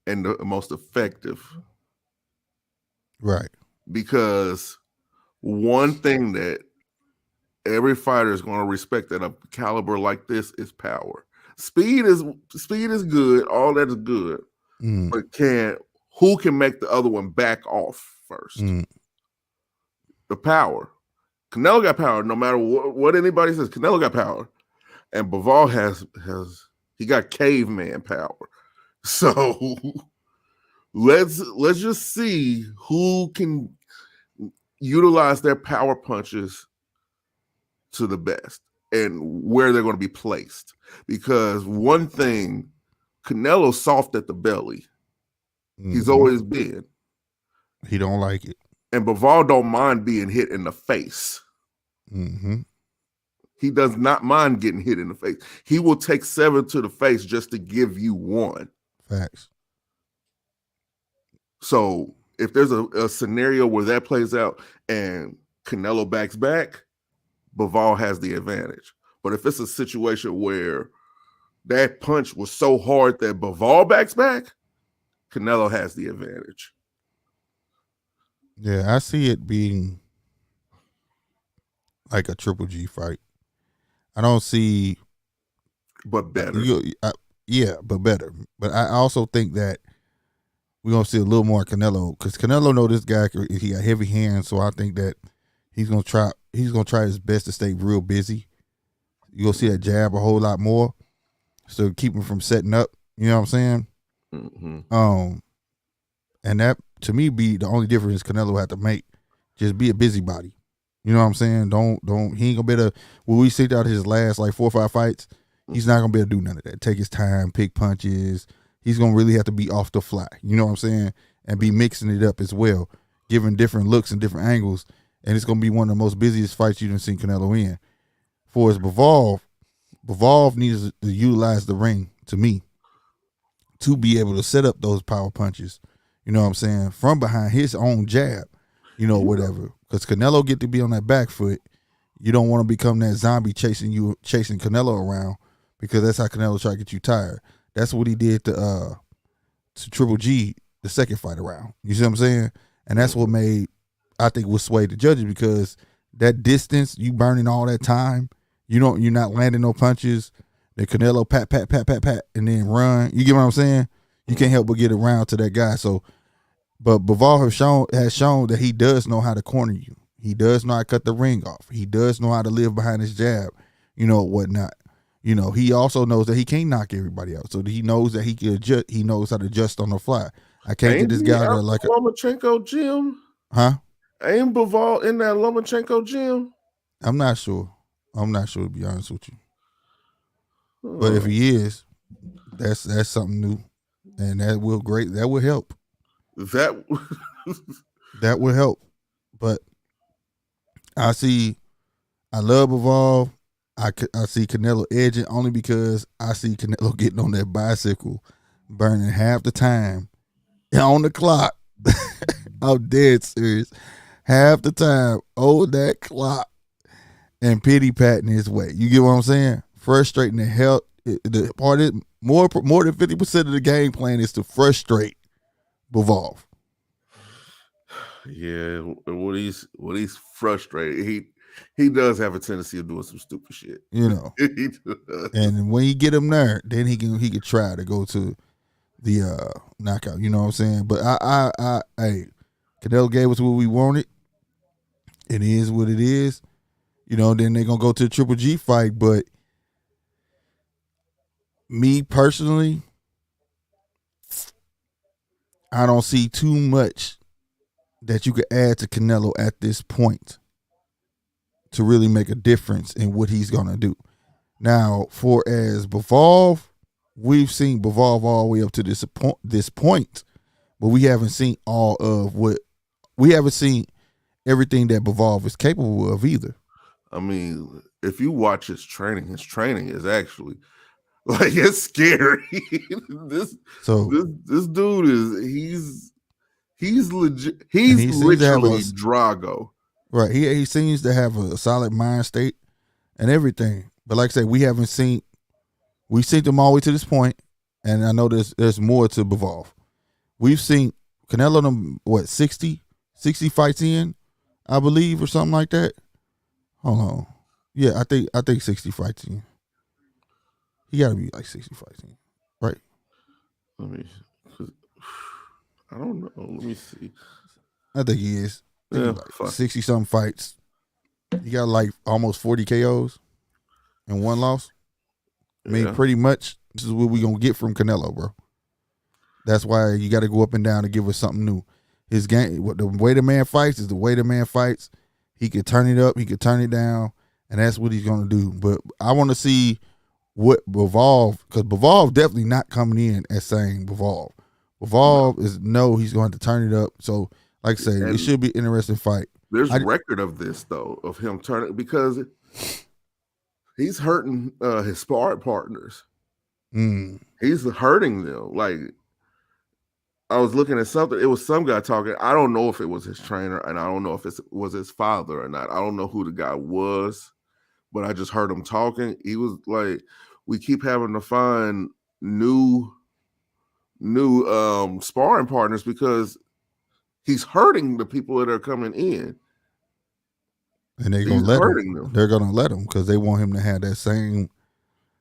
and the most effective? Right. Because one thing that every fighter is going to respect at a caliber like this is power. Speed is good, all that is good. But who can make the other one back off first? The power. Canelo got power no matter what anybody says. Canelo got power. And Bivol has he got caveman power. So let's just see who can utilize their power punches to the best and where they're going to be placed. Because one thing, Canelo's soft at the belly. He's always been. He don't like it. And Bivol don't mind being hit in the face. He does not mind getting hit in the face. He will take 7 to the face just to give you 1. Facts. So if there's a scenario where that plays out and Canelo backs back, Bivol has the advantage. But if it's a situation where that punch was so hard that Bivol backs back, Canelo has the advantage. Yeah, I see it being like a Triple G fight. I don't see, but better. But better. But I also think that we're gonna see a little more Canelo because Canelo know this guy. He got heavy hands, so I think that he's gonna try his best to stay real busy. You're gonna see that jab a whole lot more, so keep him from setting up. You know what I'm saying? And that to me be the only difference Canelo had to make. Just be a busybody. You know what I'm saying? Don't he ain't gonna be able to when we see out his last like 4 or 5 fights, he's not gonna be able to do none of that. Take his time, pick punches. He's gonna really have to be off the fly. You know what I'm saying? And be mixing it up as well, giving different looks and different angles. And it's gonna be one of the most busiest fights you've seen Canelo in. For his Bivol needs to utilize the ring to me to be able to set up those power punches. You know what I'm saying? From behind his own jab, whatever. Because Canelo get to be on that back foot. You don't want to become that zombie chasing Canelo around because that's how Canelo try to get you tired. That's what he did to Triple G the second fight around. You see what I'm saying? And that's what I think what swayed the judges because that distance, you burning all that time, you're not landing no punches. The Canelo pat, and then run. You get what I'm saying? You can't help but get around to that guy. So, but Bivol has shown that he does know how to corner you. He does know how to cut the ring off. He does know how to live behind his jab, whatnot. He also knows that he can't knock everybody out. So he knows that he can adjust. He knows how to adjust on the fly. I can't get this guy there like a Lomachenko gym. Huh? Ain't Bivol in that Lomachenko gym? I'm not sure. To be honest with you. But if he is, that's something new, and that will help. That will help. But I love Bivol. I see Canelo edging only because I see Canelo getting on that bicycle, burning half the time on the clock. I'm dead serious. Half the time on that clock and pity patting his way. You get what I'm saying? Frustrating the hell. The part is more than 50% of the game plan is to frustrate Bivol. Yeah, when he's frustrated, He does have a tendency of doing some stupid shit. You know. He does. And when you get him there, then he could try to go to the knockout. You know what I'm saying? But hey, Canelo gave us what we wanted. It is what it is. You know, then they're gonna go to the Triple G fight. But me personally, I don't see too much that you could add to Canelo at this point to really make a difference in what he's gonna do. Now, for as BIVOL, we've seen BIVOL all the way up to this point, but we haven't seen everything that BIVOL is capable of either. I mean, if you watch his training is actually like it's scary. this dude is he's legit. He's literally Drago. Right. He seems to have a solid mind state and everything. But like I said, we've seen them all the way to this point, and I know there's more to BIVOL. We've seen Canelo 60 fights in, I believe, or something like that. Hold on. Yeah, I think 60 fights in. He gotta be like 60 fights in. Right? I don't know. Let me see. I think he is. Yeah, like 60 something fights. He got like almost 40 KOs and one loss. I mean, pretty much this is what we gonna get from Canelo, bro. That's why you got to go up and down to give us something new. His game, the way the man fights is the way the man fights. He could turn it up, he could turn it down, and that's what he's gonna do. But I want to see what BIVOL, because BIVOL definitely not coming in as saying BIVOL. BIVOL is he's going to turn it up. So, like I say, it should be an interesting fight. There's a record of this though, of him turning, because he's hurting his sparring partners. He's hurting them. Like, I was looking at something. It was some guy talking. I don't know if it was his trainer, and I don't know if it was his father or not. I don't know who the guy was, but I just heard him talking. He was like, we keep having to find new sparring partners because he's hurting the people that are coming in. And they're gonna let him. They're gonna let him because they want him to have that same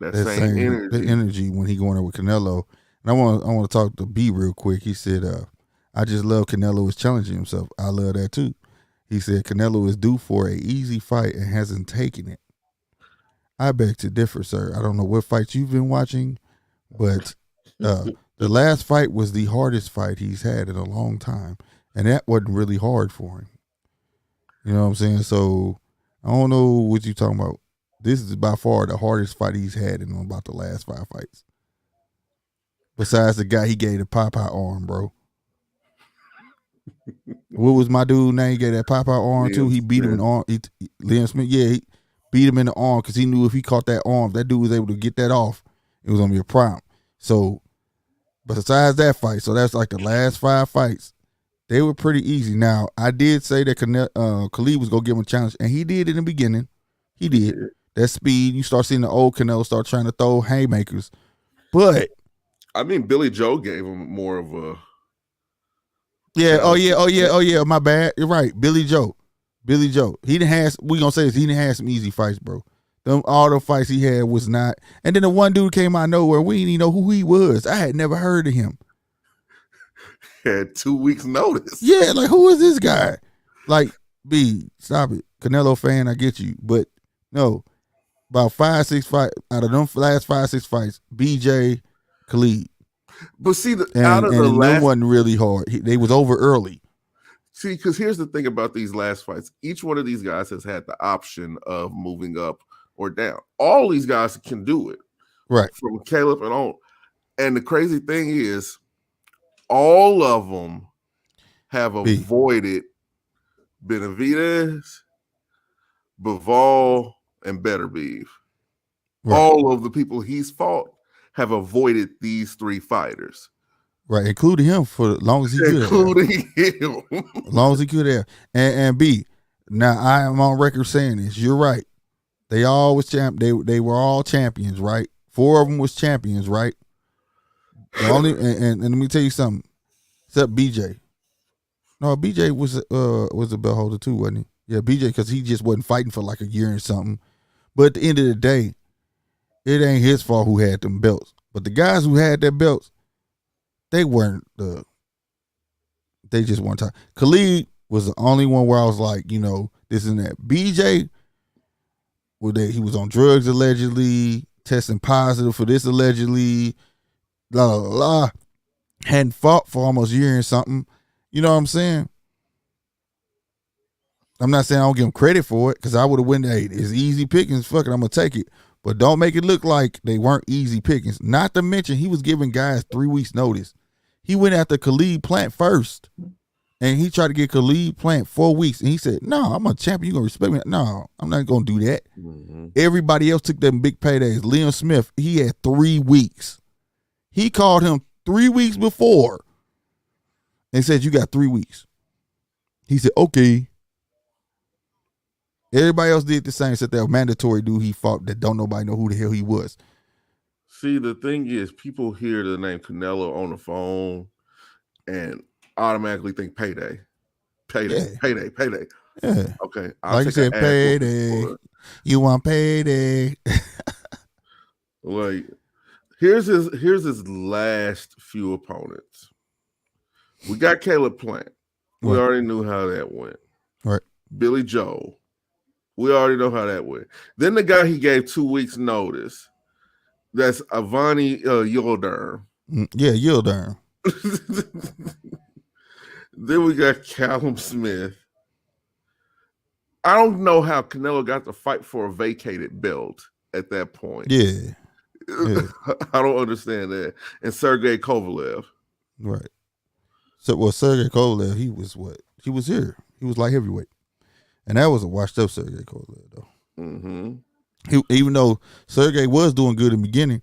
energy when he going there with Canelo. And I want to talk to B real quick. He said, I just love Canelo is challenging himself. I love that too. He said Canelo is due for an easy fight and hasn't taken it. I beg to differ, sir. I don't know what fights you've been watching, but the last fight was the hardest fight he's had in a long time. And that wasn't really hard for him. You know what I'm saying? So I don't know what you're talking about. This is by far the hardest fight he's had in about the last 5 fights. Besides the guy he gave the Popeye arm, bro. What was my dude name? He gave that Popeye arm too. He beat him in the arm. Liam Smith, yeah, he beat him in the arm because he knew if he caught that arm, that dude was able to get that off. It was gonna be a problem. So, besides that fight, so that's like the last 5 fights. They were pretty easy. Now, I did say that Khalid was gonna give him a challenge, and he did in the beginning. He did. That speed, you start seeing the old Canelo start trying to throw haymakers, but. I mean, Billy Joe gave him more of a. Yeah. Oh yeah. My bad. You're right. Billy Joe. He didn't have. We gonna say this. He didn't have some easy fights, bro. All the fights he had was not. And then the one dude came out of nowhere. We didn't even know who he was. I had never heard of him. Had 2 weeks notice. Yeah, like who is this guy? Like, B, stop it. Canelo fan, I get you, but no. About 5-6 fights out of them last 5-6 fights, BJ. Khalid. But see, no one really hard. They was over early. See, because here's the thing about these last fights. Each one of these guys has had the option of moving up or down. All these guys can do it. Right. From Caleb and on. And the crazy thing is, all of them have avoided Benavidez, BIVOL, and Better Beef. Right. All of the people he's fought have avoided these 3 fighters. Right, including him for as long as he could. Including him. As long as he could have. And B, now I am on record saying this. You're right. They all was they were all champions, right? 4 of them was champions, right? The only and let me tell you something. Except BJ. No, BJ was a belt holder too, wasn't he? Yeah, BJ, because he just wasn't fighting for like a year and something. But at the end of the day, it ain't his fault who had them belts. But the guys who had their belts, they just weren't tired. Khalid was the only one where I was like, this and that. BJ, he was on drugs allegedly, testing positive for this allegedly, blah, blah, blah. Hadn't fought for almost a year and something. You know what I'm saying? I'm not saying I don't give him credit for it, because I would have went, hey, it's easy pickings, fuck it, I'm going to take it. But don't make it look like they weren't easy pickings. Not to mention, he was giving guys 3 weeks notice. He went after Khalid Plant first, and he tried to get Khalid Plant 4 weeks, and he said, no, I'm a champion, you going to respect me? No, I'm not going to do that. Mm-hmm. Everybody else took them big paydays. Liam Smith, he had 3 weeks. He called him 3 weeks before and said, you got 3 weeks. He said, okay. Everybody else did the same, except that mandatory dude he fought that don't nobody know who the hell he was. See, the thing is, people hear the name Canelo on the phone and automatically think payday. Payday. Yeah. Okay. Like you said, payday. You want payday. Like, here's his last few opponents. We got Caleb Plant. We already knew how that went. Right. Billy Joel. We already know how that went. Then the guy he gave 2 weeks notice. That's Avani Yildirim. Yeah, Yildirim. Then we got Callum Smith. I don't know how Canelo got to fight for a vacated belt at that point. Yeah. I don't understand that. And Sergey Kovalev. Right. So, Sergey Kovalev, he was what? He was here. He was light heavyweight. And that was a washed up Sergey Kovalev, though. Mm-hmm. Even though Sergey was doing good in the beginning,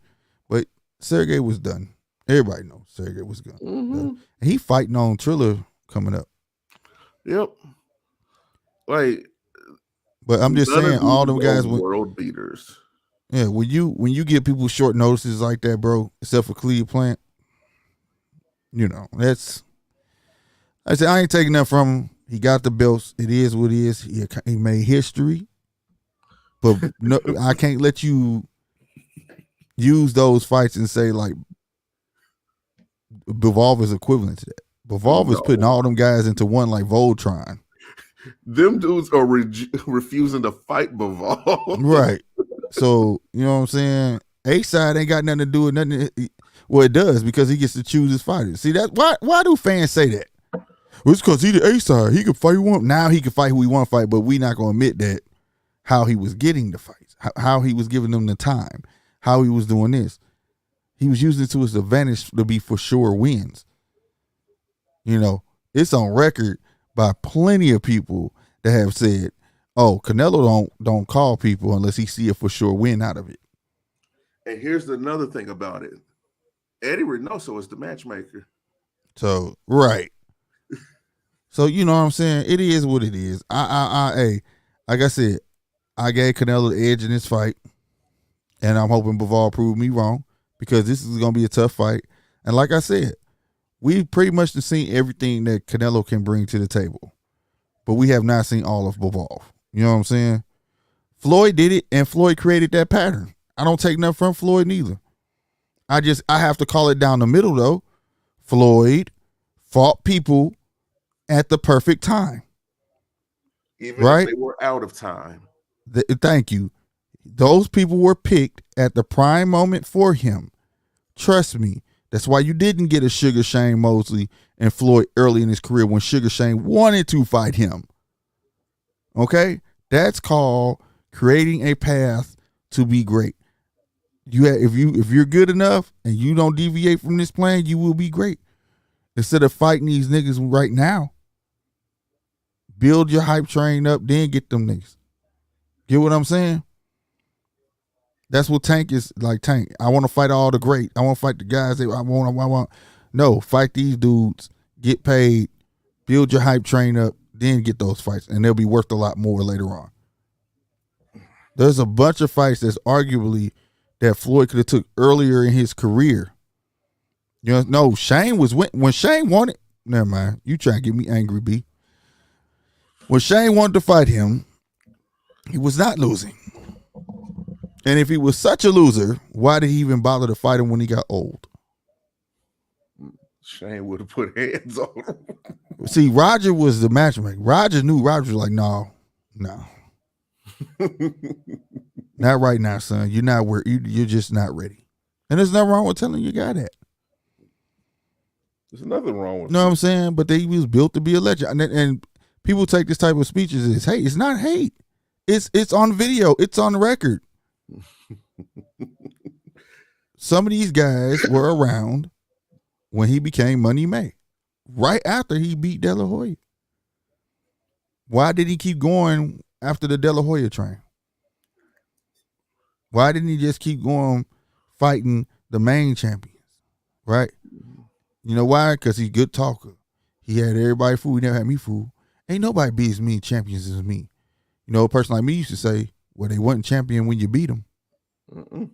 but Sergey was done. Everybody knows Sergey was good. Mm-hmm. And he fighting on Triller coming up. Yep. Like, but I'm just saying, all them guys were world beaters. Yeah, when you give people short notices like that, bro, except for Cleve Plant, that's. I said I ain't taking that from him. He got the belts. It is what it is. He made history. But no, I can't let you use those fights and say, like, Bivol is equivalent to that. Bivol is putting all them guys into one like Voltron. Them dudes are refusing to fight Bivol. Right. So, you know what I'm saying? A-side ain't got nothing to do with nothing. Well, it does, because he gets to choose his fighters. See, that why do fans say that? Well, it's because he the A-side. He can fight who he want. Now he can fight who he want to fight, but we not going to admit that how he was getting the fights, how he was giving them the time, how he was doing this. He was using it to his advantage to be for sure wins. It's on record by plenty of people that have said, oh, Canelo don't call people unless he see a for sure win out of it. And here's another thing about it. Eddie Reynoso is the matchmaker. So, right. So, you know what I'm saying? It is what it is. Like I said, I gave Canelo the edge in this fight, and I'm hoping Bivol proved me wrong, because this is going to be a tough fight. And like I said, we've pretty much seen everything that Canelo can bring to the table, but we have not seen all of Bivol. You know what I'm saying? Floyd did it, and Floyd created that pattern. I don't take nothing from Floyd neither. I have to call it down the middle, though. Floyd fought people at the perfect time. Even if they were out of time. Thank you. Those people were picked at the prime moment for him. Trust me. That's why you didn't get a Sugar Shane Mosley and Floyd early in his career when Sugar Shane wanted to fight him. Okay? That's called creating a path to be great. If you're good enough and you don't deviate from this plan, you will be great. Instead of fighting these niggas right now, build your hype train up, then get them niggas. Get what I'm saying? That's what Tank is like. Tank, I want to fight all the great. I want to fight the guys that I want. No, fight these dudes, get paid, build your hype train up, then get those fights, and they'll be worth a lot more later on. There's a bunch of fights that's arguably that Floyd could have took earlier in his career. No, Shane was when Shane won it. Never mind. You trying to get me angry, B. When Shane wanted to fight him, he was not losing. And if he was such a loser, why did he even bother to fight him when he got old? Shane would have put hands on him. See, Roger was the matchmaker. Roger knew. Roger was like, no. Not right now, son. You're not where you're just not ready. And there's nothing wrong with telling your guy that. There's nothing wrong with You know what I'm saying? But he was built to be a legend. And people take this type of speeches as hate. It's not hate. It's on video. It's on record. Some of these guys were around when he became Money May, right after he beat De La Hoya. Why did he keep going after the De La Hoya train? Why didn't he just keep going fighting the main champions, right? You know why? Because he's a good talker. He had everybody fooled. He never had me fooled. Ain't nobody be as many champions as me. You know, a person like me used to say, well, they wasn't champion when you beat them. You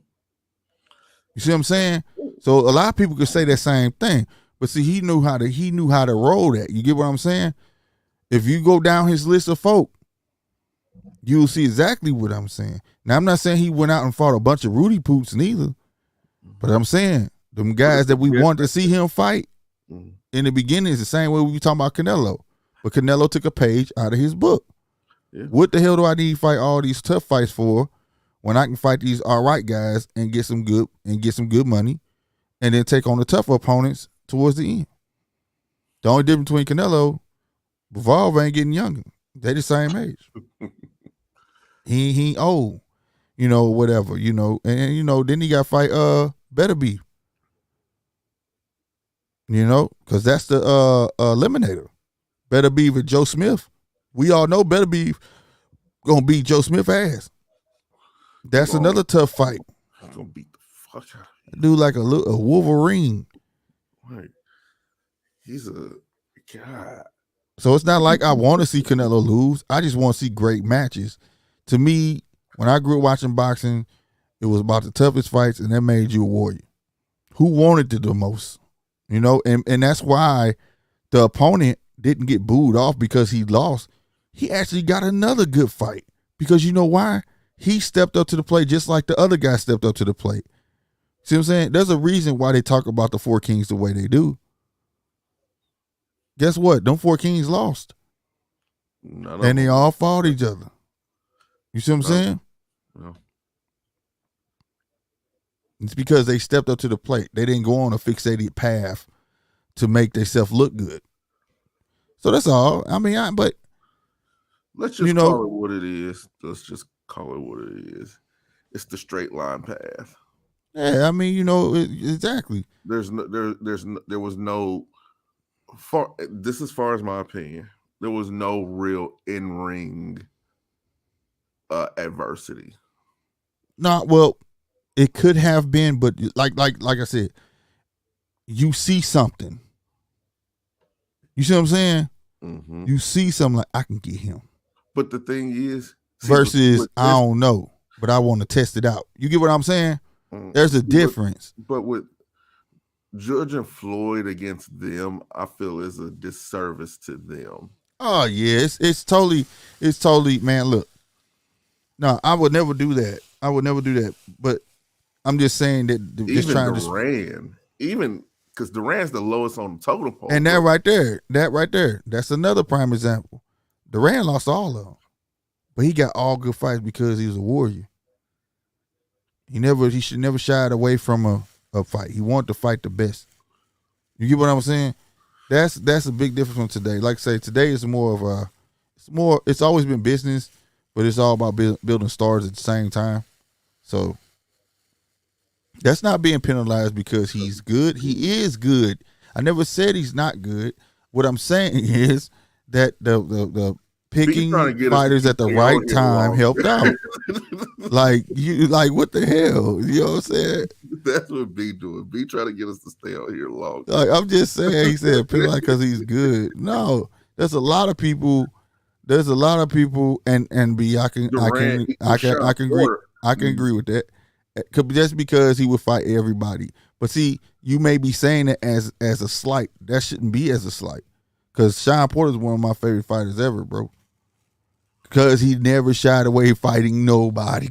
see what I'm saying? So a lot of people could say that same thing, but see, he knew how to roll that. You get what I'm saying? If you go down his list of folk, you'll see exactly what I'm saying. Now, I'm not saying he went out and fought a bunch of Rudy Poots neither, but I'm saying them guys that we wanted to see him fight in the beginning is the same way we were talking about Canelo. But Canelo took a page out of his book. Yeah. What the hell do I need to fight all these tough fights for when I can fight these all right guys and get some good money and then take on the tougher opponents towards the end? The only difference between Canelo, BIVOL ain't getting younger. They the same age. He old, you know, whatever, you know, and you know, then he got to fight Better Beef, you know, because that's the eliminator. Better Beef with Joe Smith. We all know Better Beef gonna beat Joe Smith ass. That's another tough fight. He's gonna beat the fuck out of him. Dude like a Wolverine. Right. He's a god. So it's not like I want to see Canelo lose. I just want to see great matches. To me, when I grew up watching boxing, it was about the toughest fights, and that made you a warrior. Who wanted it the most? You know, and that's why the opponent didn't get booed off because he lost. He actually got another good fight because you know why? He stepped up to the plate just like the other guy stepped up to the plate. See what I'm saying? There's a reason why they talk about the Four Kings the way they do. Guess what? Them Four Kings lost. And they all fought each other. You see what I'm saying? No. It's because they stepped up to the plate. They didn't go on a fixated path to make themselves look good. So that's all. I mean, but let's just call it what it is. Let's just call it what it is. It's the straight line path. Yeah, I mean, you know, exactly. There was no this as far as my opinion, there was no real in-ring adversity. No, well, it could have been, but like I said, you see something. You see what I'm saying? Mm-hmm. You see something like, I can get him. But the thing is, versus I don't know, but I want to test it out. You get what I'm saying? There's a difference. But with judging Floyd against them, I feel is a disservice to them. Oh yeah, it's totally, man. Look, no, I would never do that. I would never do that. But I'm just saying that just trying to even because Duran's the lowest on the totem pole. And that right there, that's another prime example. Duran lost all of them, but he got all good fights because he was a warrior. He should never shied away from a fight. He wanted to fight the best. You get what I'm saying? That's a big difference from today. Like I say, today is more of it's always been business, but it's all about building stars at the same time. So that's not being penalized because he's good. He is good. I never said he's not good. What I'm saying is that the picking fighters at the right time helped out. like what the hell? You know what I'm saying? That's what B doing. B trying to get us to stay out here long. Like, I'm just saying he said penalized because he's good. No, there's a lot of people. And B, I can agree with that. Just because he would fight everybody. But see, you may be saying it as a slight. That shouldn't be as a slight. Because Sean Porter's one of my favorite fighters ever, bro. because he never shied away fighting nobody.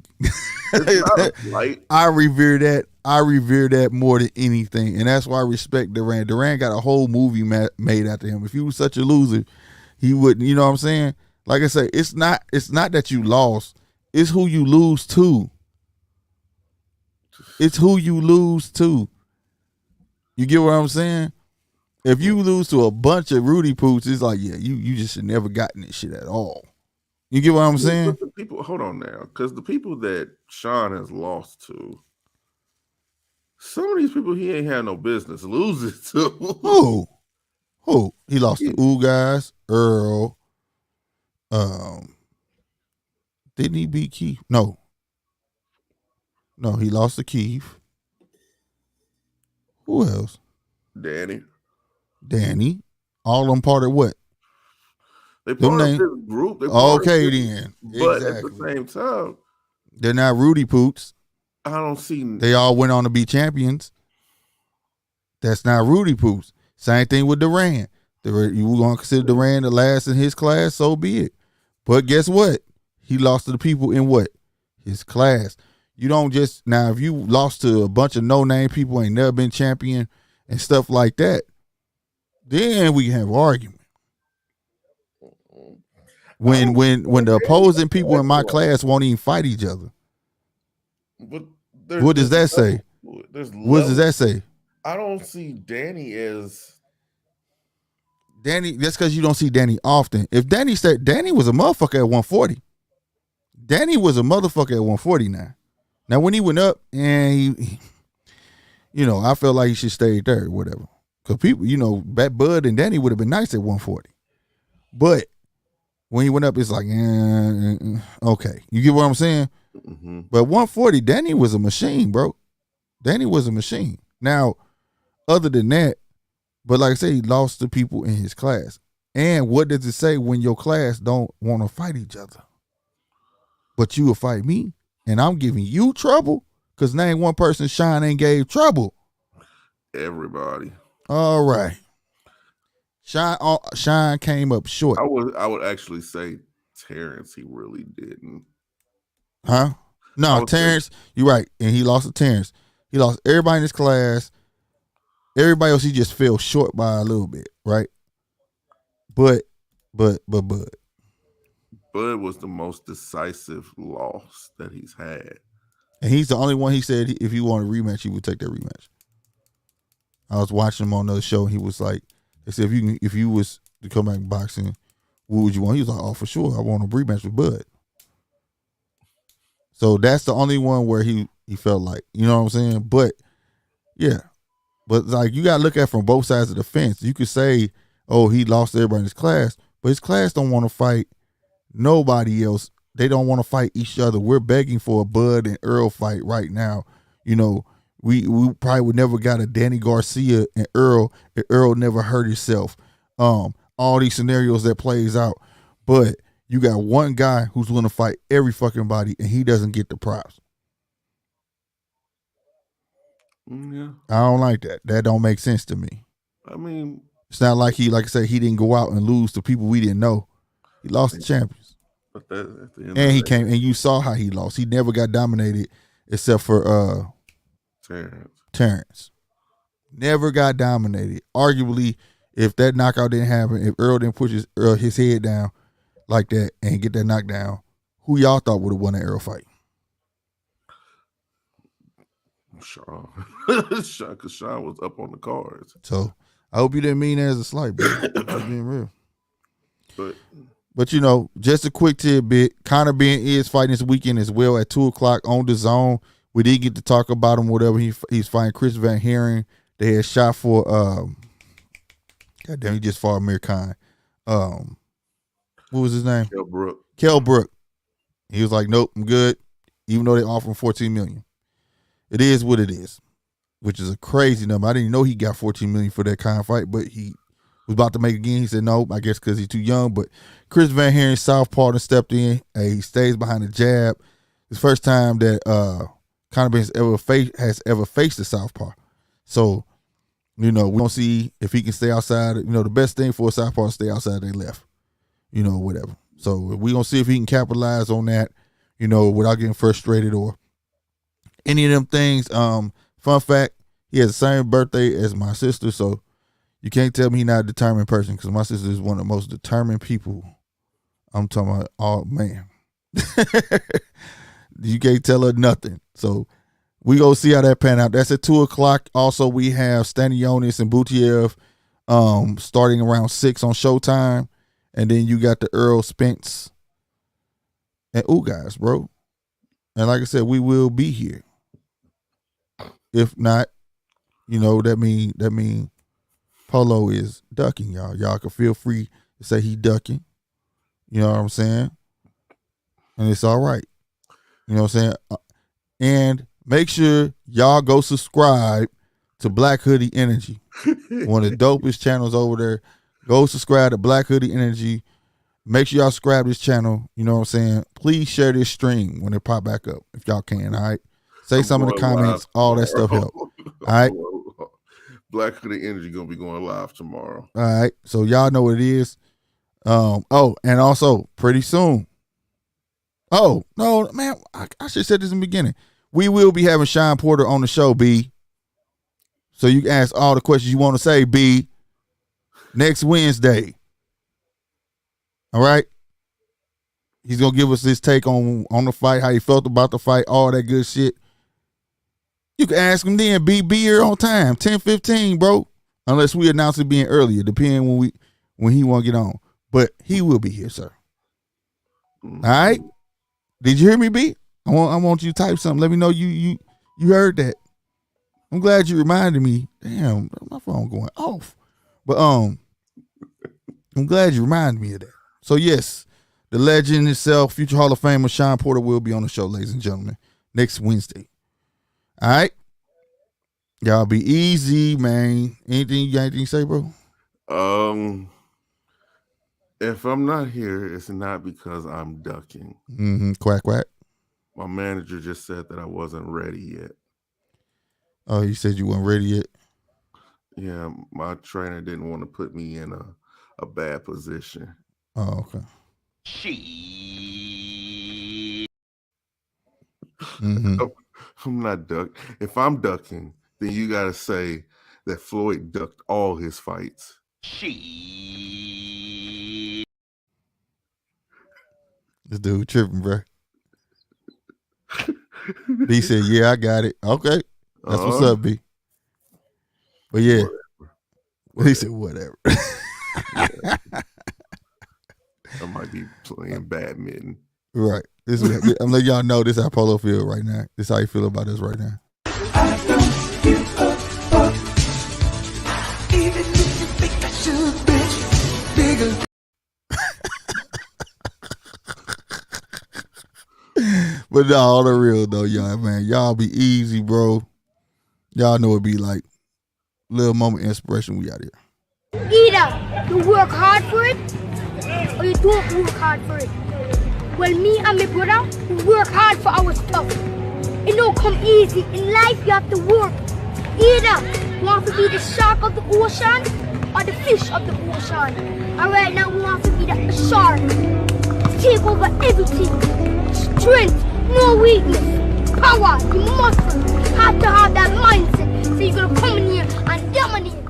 It's not a fight. I revere that. I revere that more than anything, and that's why I respect Duran. Duran got a whole movie made after him. If he was such a loser, he wouldn't. You know what I'm saying? Like I say, it's not that you lost. It's who you lose to. It's who you lose to. You get what I'm saying? If you lose to a bunch of Rudy Poots, it's like, yeah, you just should never gotten this shit at all. You get what I'm saying? But the people, hold on now, because the people that Sean has lost to, some of these people he ain't had no business losing to. Who? He lost to UGAS, Earl. Didn't he beat Keith? No, he lost to Keith. Who else? Danny. All of them part of what? They part of this group. Okay, then. But exactly. at the same time, they're not Rudy Poots. I don't see. They all went on to be champions. That's not Rudy Poots. Same thing with Duran. You were going to consider Duran the last in his class, so be it. But guess what? He lost to the people in what? His class. You don't just, now if you lost to a bunch of no-name people, ain't never been champion and stuff like that, then we can have an argument. When the opposing people in my class won't even fight each other. What does that say? What does that say? I don't see Danny as Danny. That's because you don't see Danny often. If Danny said Danny was a motherfucker at 140, Danny was a motherfucker at 149. Now when he went up and he I felt like he should stay there or whatever. Because people, that Bud and Danny would have been nice at 140. But when he went up, it's like, okay. You get what I'm saying? Mm-hmm. But 140, Danny was a machine, bro. Danny was a machine. Now, other than that, but like I said, he lost to people in his class. And what does it say when your class don't want to fight each other? But you will fight me, and I'm giving you trouble? Because name one person Sean ain't gave trouble. Everybody. All right. Sean came up short. I would actually say Terrence, he really didn't. Huh? No, Terrence, you're right. And he lost to Terrence. He lost everybody in his class. Everybody else he just fell short by a little bit, right? But Bud was the most decisive loss that he's had. And he's the only one he said if he wanted a rematch, he would take that rematch. I was watching him on another show and he was like, they said if you was to come back boxing, what would you want? He was like, oh, for sure. I want a rematch with Bud. So that's the only one where he felt like, you know what I'm saying? But yeah. But like you gotta look at it from both sides of the fence. You could say, oh, he lost everybody in his class, but his class don't want to fight nobody else. They don't want to fight each other. We're begging for a Bud and Earl fight right now. We probably would never got a Danny Garcia and Earl if Earl never hurt himself. All these scenarios that plays out. But you got one guy who's going to fight every fucking body and he doesn't get the props. Yeah. I don't like that. That don't make sense to me. I mean, it's not like like I said, he didn't go out and lose to people we didn't know. He lost to champions. But at the end and he came, and you saw how he lost. He never got dominated except for Terrence. Never got dominated. Arguably, if that knockout didn't happen, if Earl didn't push his head down like that and get that knockdown, who y'all thought would have won that Earl fight? Sean. Because Sean was up on the cards. So I hope you didn't mean that as a slight, bro. Just being real. But just a quick tidbit. Conor Benn is fighting this weekend as well at 2:00 on the Zone. We did get to talk about him. Whatever he's fighting Chris Van Heeren. They had shot for goddamn, he just fought Amir Khan. What was his name? Kell Brook. He was like, nope, I'm good. Even though they offered him $14 million. It is what it is, which is a crazy number. I didn't know he got $14 million for that kind of fight, but he was about to make it again. He said no, I guess because he's too young. But Chris Van Heeren, southpaw, stepped in. He stays behind the jab. It's the first time that Conor Benn has ever faced a southpaw. So, we don't see if he can stay outside. The best thing for a southpaw is stay outside their left. Whatever. So we're gonna see if he can capitalize on that, you know, without getting frustrated or any of them things. Fun fact, he has the same birthday as my sister, so you can't tell me he's not a determined person, because my sister is one of the most determined people. I'm talking about, oh man. You can't tell her nothing. So we go see how that pan out. That's at 2:00. Also, we have Stanionis and Butiev starting around 6 on Showtime. And then you got the Earl Spence and UGAS, bro. And like I said, we will be here. If not, you know, that mean Polo is ducking, y'all. Y'all can feel free to say he ducking. You know what I'm saying? And it's all right. You know what I'm saying? And make sure y'all go subscribe to Black Hoodie Energy. One of the dopest channels over there. Go subscribe to Black Hoodie Energy. Make sure y'all subscribe to this channel. You know what I'm saying? Please share this stream when it pop back up, if y'all can, all right? Say some in the comments. All that stuff help. All right? Black Hoodie Energy going to be going live tomorrow. All right. So y'all know what it is. Oh, and also, pretty soon. Oh, no, man, I should have said this in the beginning. We will be having Sean Porter on the show, B. So you can ask all the questions you want to say, B. Next Wednesday. All right? He's going to give us his take on the fight, how he felt about the fight, all that good shit. You can ask him then, B. Be here on time, 10:15, bro. Unless we announce it being earlier, depending when he want to get on. But he will be here, sir. All right? Did you hear me, B? I want you to type something. Let me know you heard that. I'm glad you reminded me. Damn, my phone going off. But I'm glad you reminded me of that. So yes, the legend itself, future Hall of Famer Sean Porter will be on the show, ladies and gentlemen, next Wednesday. All right? Y'all be easy, man. Anything you got anything to say, bro? If I'm not here, it's not because I'm ducking. Mm-hmm. Quack, quack. My manager just said that I wasn't ready yet. Oh, you said you weren't ready yet? Yeah, my trainer didn't want to put me in a bad position. Oh, okay. Mm-hmm. I'm not ducking. If I'm ducking, then you got to say that Floyd ducked all his fights. This dude tripping, bro. B said, yeah, I got it. Okay. That's what's up, B. But yeah. Whatever. He said, whatever. I might be playing badminton. Right. I'm letting y'all know this is how Polo feel right now. This is how you feel about this right now. I don't give a fuck. Even if you think I should, bitch. Bigger. But no, all the real though, y'all, man. Y'all be easy, bro. Y'all know it be like little moment inspiration. We out here. Either you work hard for it or you don't work hard for it. Well, me and my brother, we work hard for our stuff. It don't come easy. In life, you have to work. Either you want to be the shark of the ocean or the fish of the ocean. And right now, we want to be the shark. Take over everything. Strength, no weakness. Power, you muscle. You have to have that mindset. So you're going to come in here and dominate.